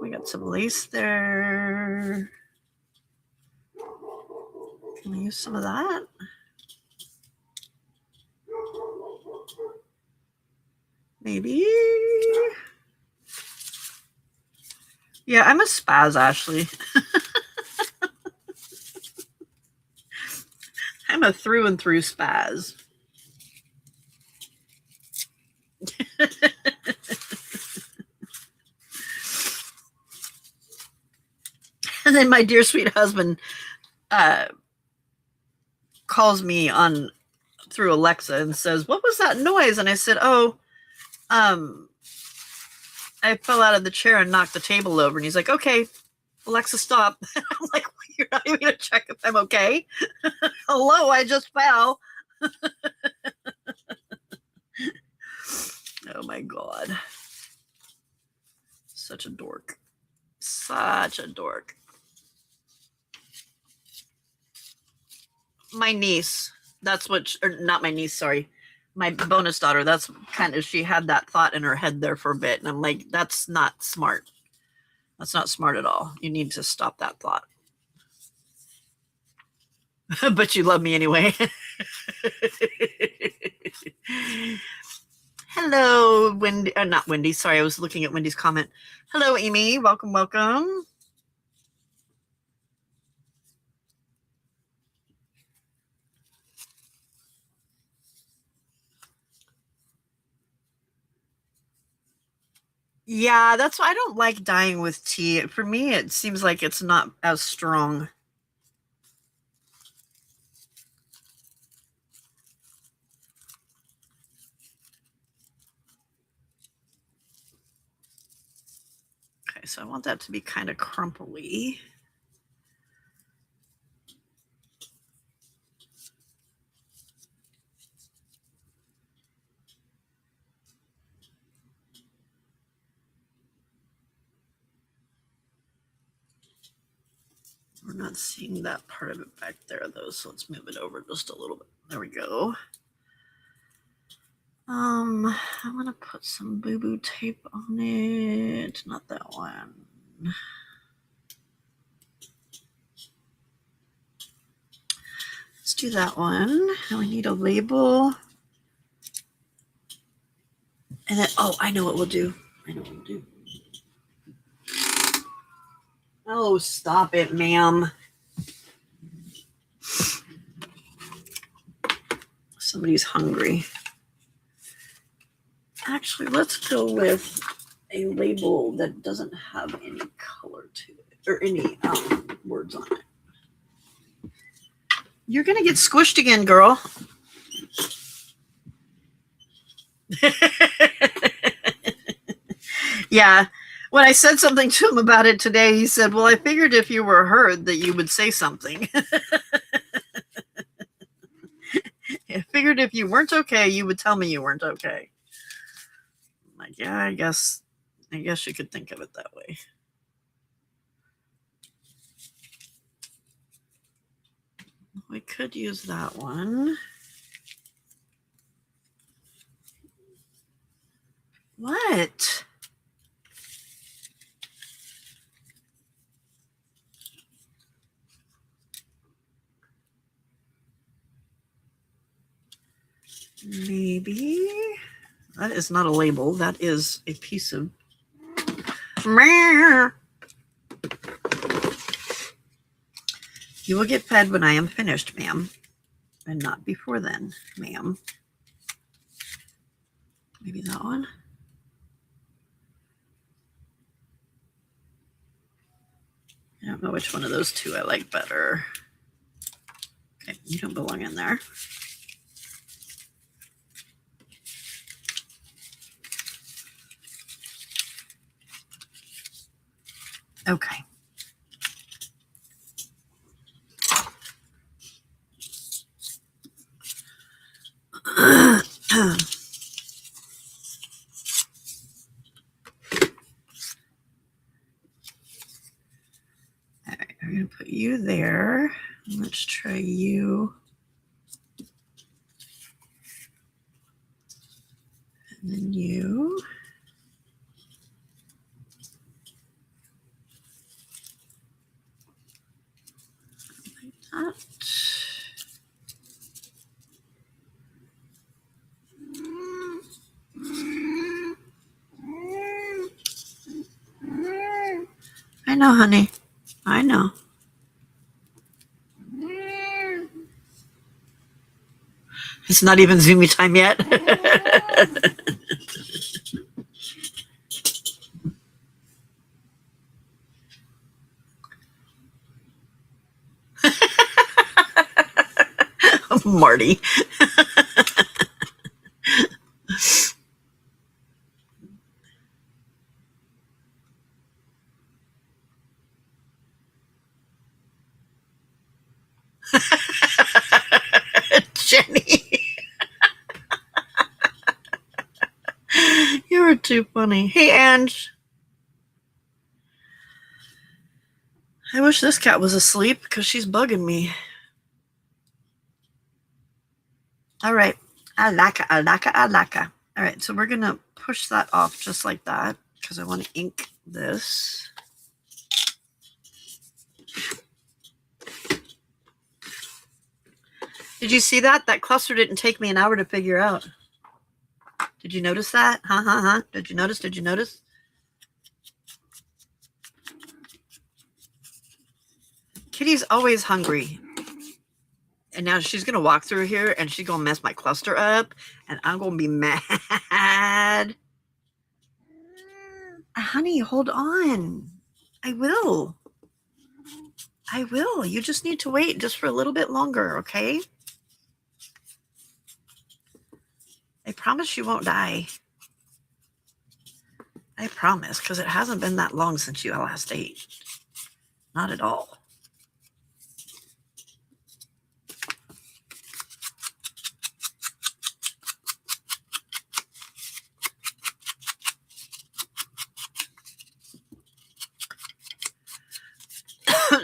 We got some lace there. Can we use some of that? Maybe. Yeah, I'm a spaz, Ashley. I'm a through and through spaz. And then my dear sweet husband calls me on through Alexa and says, "What was that noise?" And I said, "Oh, I fell out of the chair and knocked the table over, and he's like, "Okay, Alexa, stop." I'm like, "You're not even gonna check if I'm okay?" Hello, I just fell. Oh my god. Such a dork. Such a dork. My niece, that's what, or not my niece, sorry. My bonus daughter, that's kind of, she had that thought in her head there for a bit. And I'm like, that's not smart. That's not smart at all. You need to stop that thought. But you love me anyway. Hello, Wendy. Not Wendy. Sorry, I was looking at Wendy's comment. Hello, Amy. Welcome, welcome. Yeah, that's why I don't like dyeing with tea. For me, it seems like it's not as strong. Okay, so I want that to be kind of crumply. We're not seeing that part of it back there, though, so let's move it over just a little bit. There we go. I'm gonna put some boo-boo tape on it. Not that one. Let's do that one. And we need a label. And then, oh, I know what we'll do. Oh, stop it, ma'am. Somebody's hungry. Actually, let's go with a label that doesn't have any color to it or any words on it. You're going to get squished again, girl. Yeah. When I said something to him about it today, he said, "Well, I figured if you were heard that you would say something." I figured if you weren't okay, you would tell me you weren't okay. I'm like, yeah, I guess you could think of it that way. We could use that one. What? Maybe. That is not a label. That is a piece of. You will get fed when I am finished, ma'am. And not before then, ma'am. Maybe that one. I don't know which one of those two I like better. Okay, you don't belong in there. Okay. All right, I'm going to put you there. Let's try you. And then you. Like that. I know, honey. I know. It's not even Zoomy time yet. Marty. too funny. Hey, Ange. I wish this cat was asleep because she's bugging me. All right. Alaka, alaka, alaka. All right, so we're going to push that off just like that because I want to ink this. Did you see that? That cluster didn't take me an hour to figure out. Did you notice that? Huh? Did you notice? Did you notice? Kitty's always hungry. And now she's going to walk through here and she's going to mess my cluster up. And I'm going to be mad. Honey, hold on. I will. I will. You just need to wait just for a little bit longer, okay? I promise you won't die. I promise, because it hasn't been that long since you last ate. Not at all.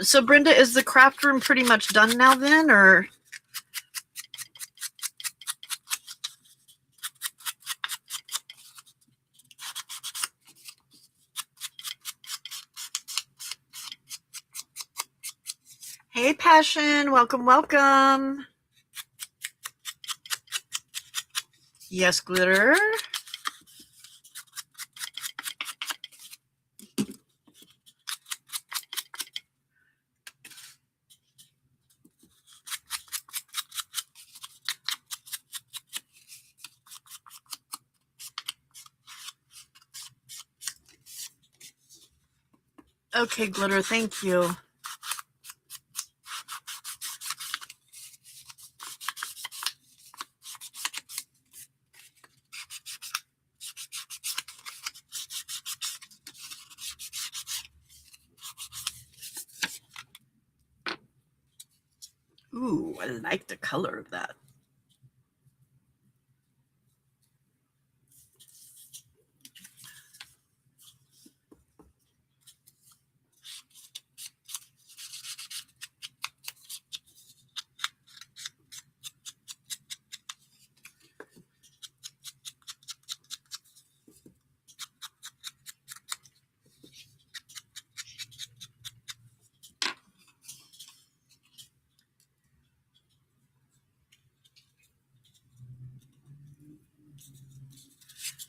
So, Brenda, is the craft room pretty much done now then, or? Hey, Passion. Welcome, welcome. Yes, Glitter. Okay, Glitter, thank you. Ooh, I like the color of that.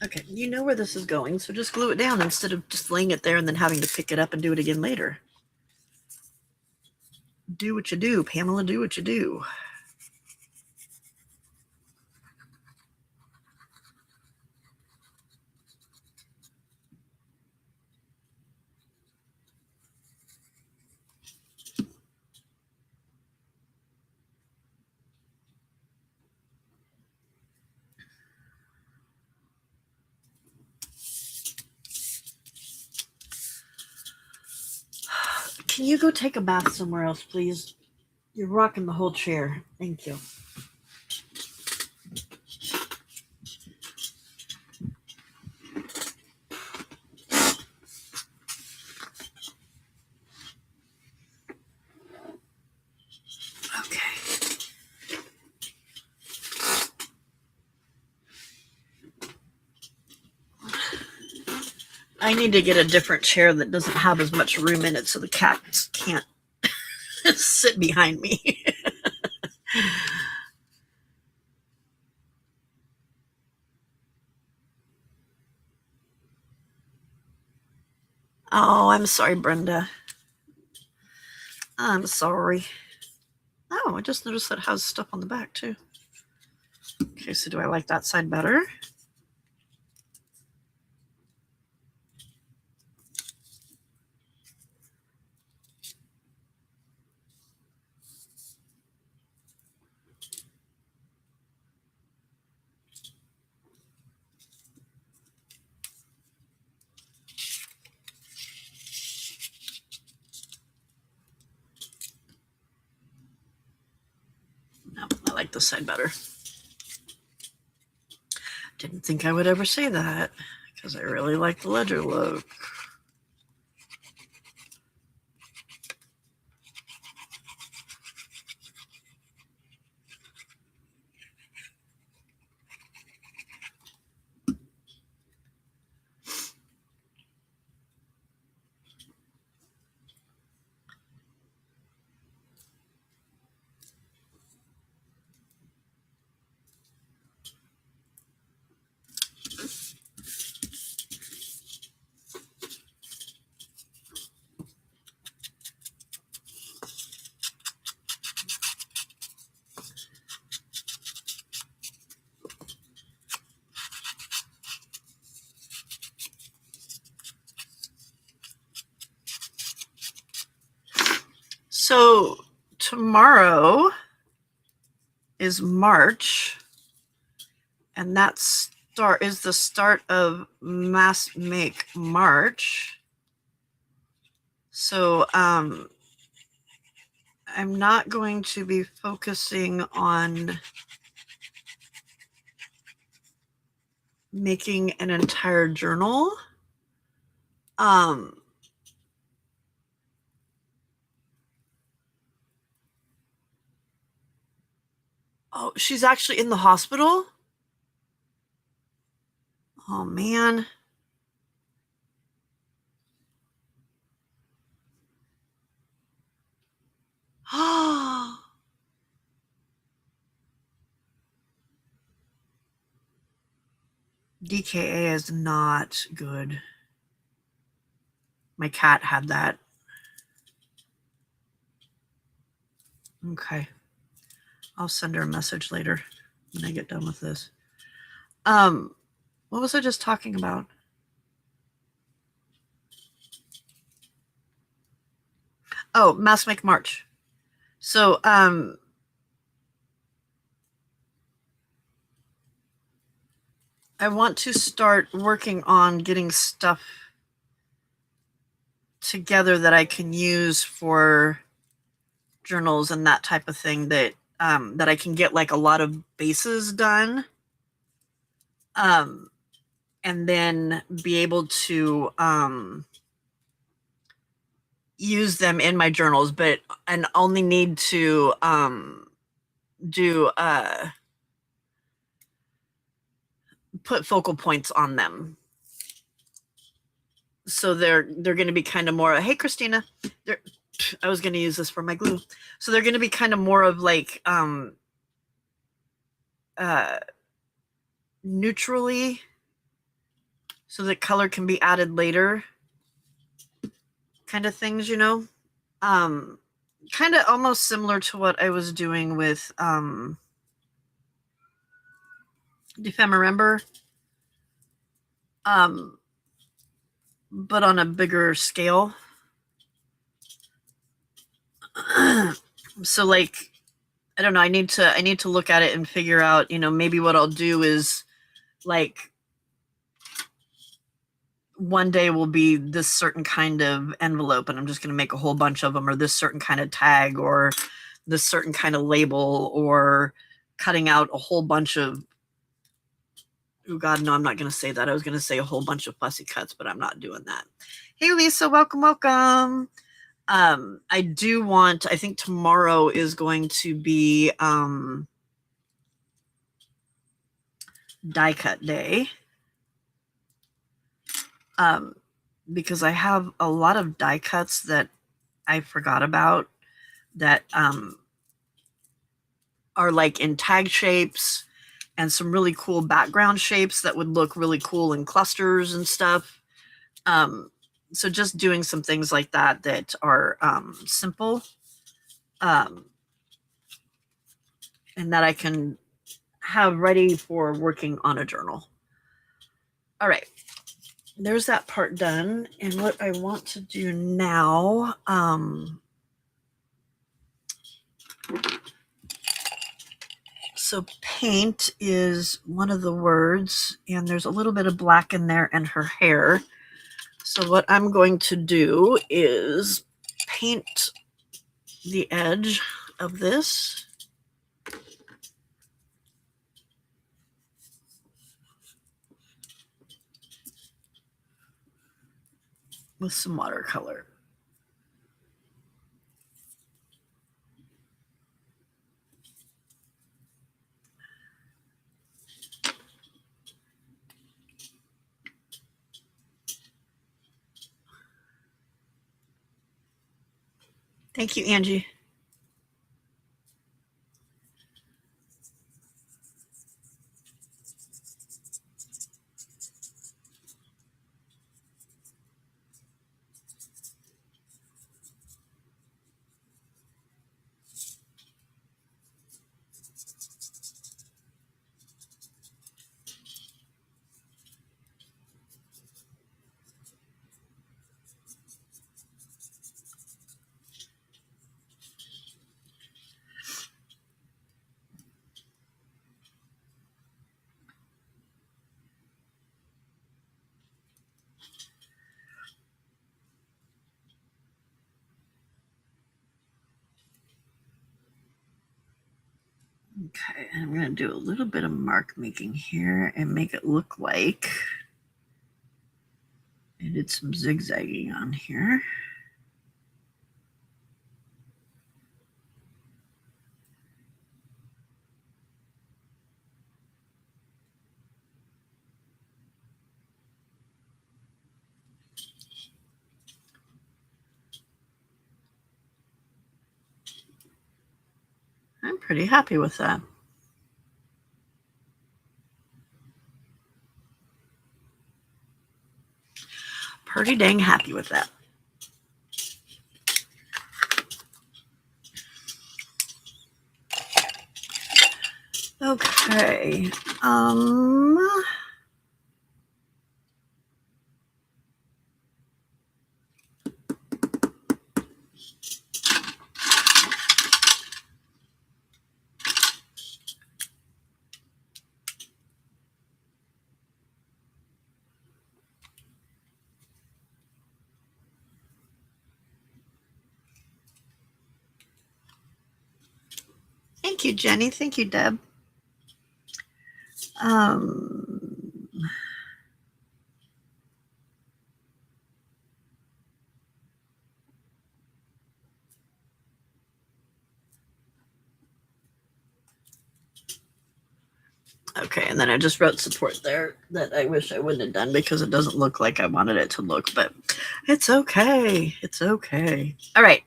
Okay, you know where this is going, so just glue it down instead of just laying it there and then having to pick it up and do it again later. Do what you do, Pamela, do what you do. Can you go take a bath somewhere else, please? You're rocking the whole chair. Thank you. Okay. I need to get a different chair that doesn't have as much room in it so the cats can't sit behind me. Oh, I'm sorry, Brenda. I'm sorry. Oh, I just noticed that it has stuff on the back too. Okay, so do I like that side better? No, I like this side better. Didn't think I would ever say that. because I really like the ledger look. So tomorrow is March, and that is the start of Mass Make March. So I'm not going to be focusing on making an entire journal. Oh, she's actually in the hospital? Oh, man. DKA is not good. My cat had that. Okay. I'll send her a message later when I get done with this. What was I just talking about? Oh, Mass Make March. So, I want to start working on getting stuff together that I can use for journals and that type of thing, that that I can get like a lot of bases done, and then be able to use them in my journals, and only need to do put focal points on them. So they're going to be kind of more, hey Christina, I was going to use this for my glue. So they're going to be kind of more of like neutrally, so that color can be added later, kind of things, you know. Kind of almost similar to what I was doing with Defemember, but on a bigger scale. So like, I don't know, I need to look at it and figure out, you know, maybe what I'll do is like one day will be this certain kind of envelope and I'm just going to make a whole bunch of them, or this certain kind of tag, or this certain kind of label, or cutting out a whole bunch of, oh God, no, I'm not going to say that. I was going to say a whole bunch of fussy cuts, but I'm not doing that. Hey, Lisa, welcome. I do want, I think tomorrow is going to be die cut day. Because I have a lot of die cuts that I forgot about that are like in tag shapes, and some really cool background shapes that would look really cool in clusters and stuff. So just doing some things like that that are simple, and that I can have ready for working on a journal. All right, there's that part done. And what I want to do now, so paint is one of the words, and there's a little bit of black in there and her hair. So what I'm going to do is paint the edge of this. with some watercolor. Thank you, Angie. Okay, I'm going to do a little bit of mark making here and make it look like I did some zigzagging on here. I'm pretty happy with that. Pretty dang happy with that. Okay. Thank you, Jenny. Thank you, Deb. Okay, and then I just wrote support there that I wish I wouldn't have done because it doesn't look like I wanted it to look, but it's okay. It's okay. All right.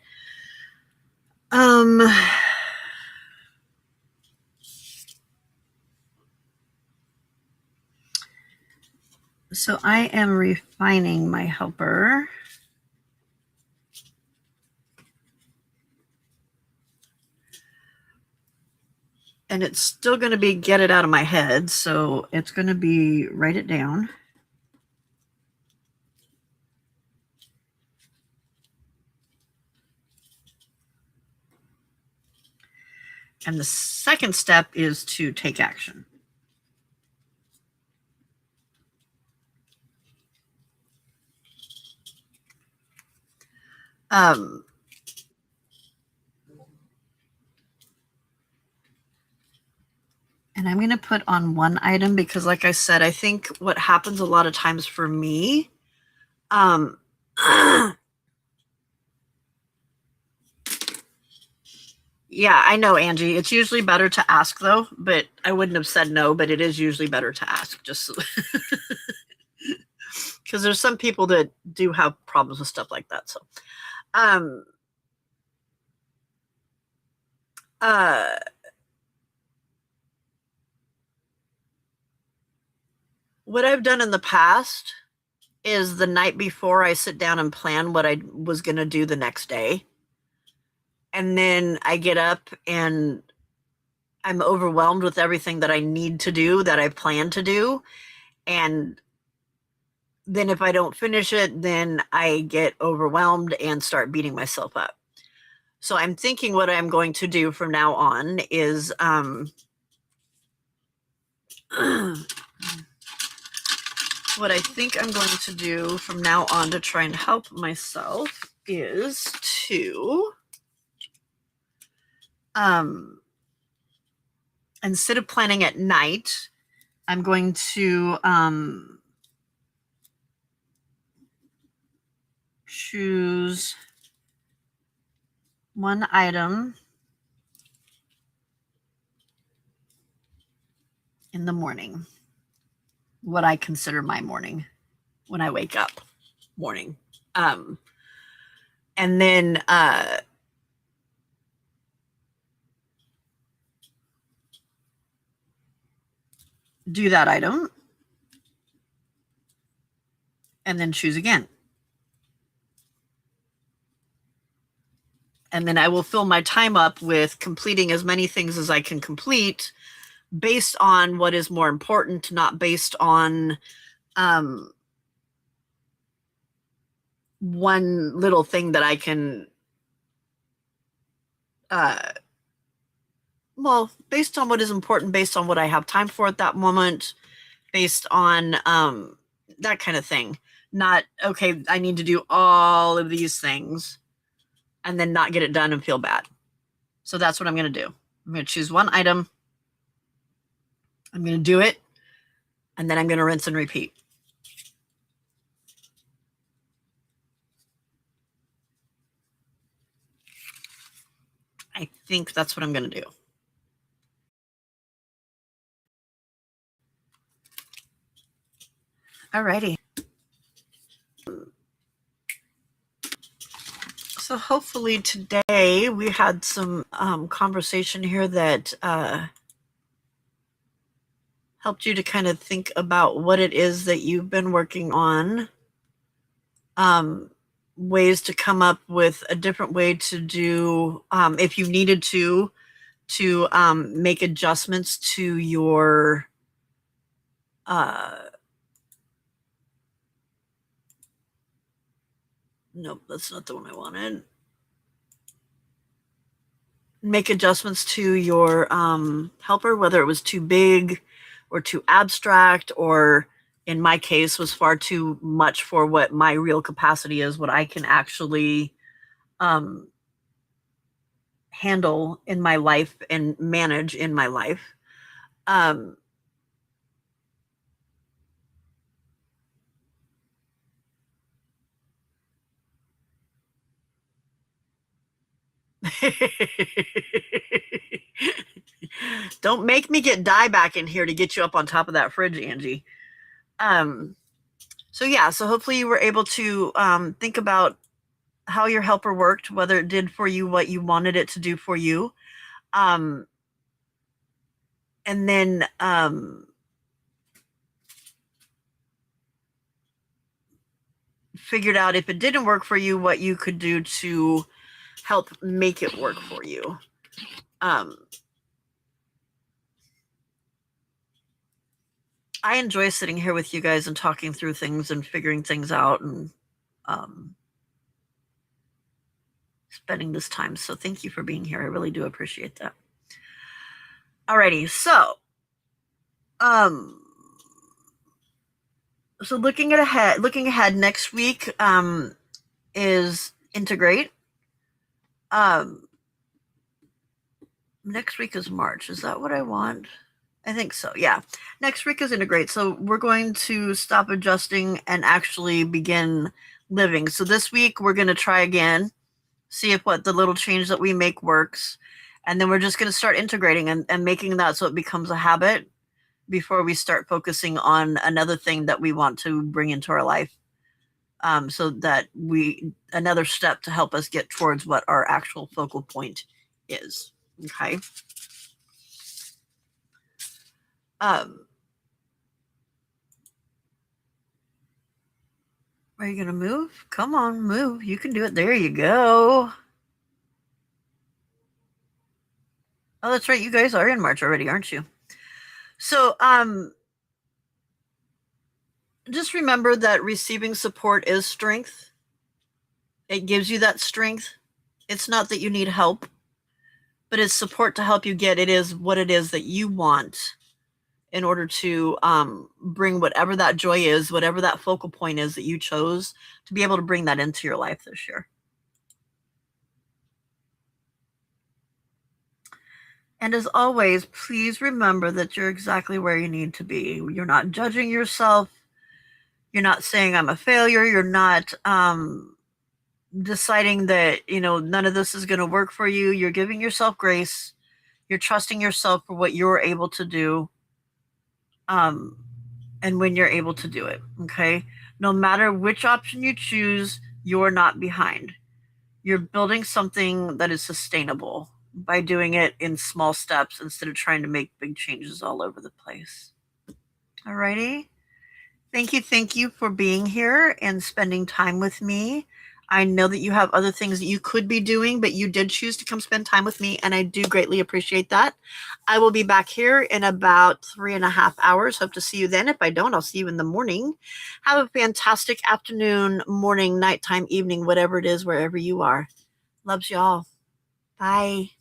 So I am refining my helper. And it's still going to be get it out of my head. So it's going to be write it down. And the second step is to take action. And I'm going to put on one item because, like I said, I think what happens a lot of times for me, yeah, I know, Angie. It's usually better to ask, though, but I wouldn't have said no, but it is usually better to ask just because there's some people that do have problems with stuff like that. So, what I've done in the past is the night before I sit down and plan what I was going to do the next day. And then I get up and I'm overwhelmed with everything that I need to do, that I plan to do. And then if I don't finish it, then I get overwhelmed and start beating myself up. So I'm thinking what I'm going to do from now on is what I think I'm going to do from now on to try and help myself is to instead of planning at night, I'm going to choose one item in the morning, what I consider my morning when I wake up morning. And then do that item and then choose again. And then I will fill my time up with completing as many things as I can complete based on what is more important, not based on one little thing that I can, based on what is important, based on what I have time for at that moment, based on that kind of thing. Not, okay, I need to do all of these things and then not get it done and feel bad. So that's what I'm going to do. I'm going to choose one item. I'm going to do it. And then I'm going to rinse and repeat. I think that's what I'm going to do. Alrighty. So hopefully today we had some conversation here that helped you to kind of think about what it is that you've been working on, ways to come up with a different way to do, if you needed to make adjustments to your nope, that's not the one I wanted. Make adjustments to your helper, whether it was too big or too abstract, or in my case was far too much for what my real capacity is, what I can actually handle in my life and manage in my life. Don't make me get dye back in here to get you up on top of that fridge, Angie. So yeah, so hopefully you were able to think about how your helper worked, whether it did for you what you wanted it to do for you. And then figured out if it didn't work for you, what you could do to help make it work for you. I enjoy sitting here with you guys and talking through things and figuring things out and spending this time. So thank you for being here. I really do appreciate that. Alrighty, so looking ahead, next week is Integrate. Next week is March. Is that what I want? I think so, yeah. Next week is Integrate. So we're going to stop adjusting and actually begin living. So this week we're going to try again, see if what the little change that we make works. And then we're just going to start integrating and making that so it becomes a habit before we start focusing on another thing that we want to bring into our life. So that another step to help us get towards what our actual focal point is. Okay. Are you going to move? Come on, move. You can do it. There you go. Oh, that's right. You guys are in March already, aren't you? So, just remember that receiving support is strength. It gives you that strength. It's not that you need help, but it's support to help you get it is what it is that you want in order to bring whatever that joy is, whatever that focal point is that you chose, to be able to bring that into your life this year. And as always, please remember that you're exactly where you need to be. You're not judging yourself. You're not saying I'm a failure. You're not deciding that, none of this is going to work for you. You're giving yourself grace. You're trusting yourself for what you're able to do, um, and when you're able to do it. Okay. No matter which option you choose, you're not behind. You're building something that is sustainable by doing it in small steps instead of trying to make big changes all over the place. Alrighty. Thank you for being here and spending time with me. I know that you have other things that you could be doing, but you did choose to come spend time with me, and I do greatly appreciate that. I will be back here in about 3.5 hours. Hope to see you then. If I don't, I'll see you in the morning. Have a fantastic afternoon, morning, nighttime, evening, whatever it is, wherever you are. Loves y'all. Bye.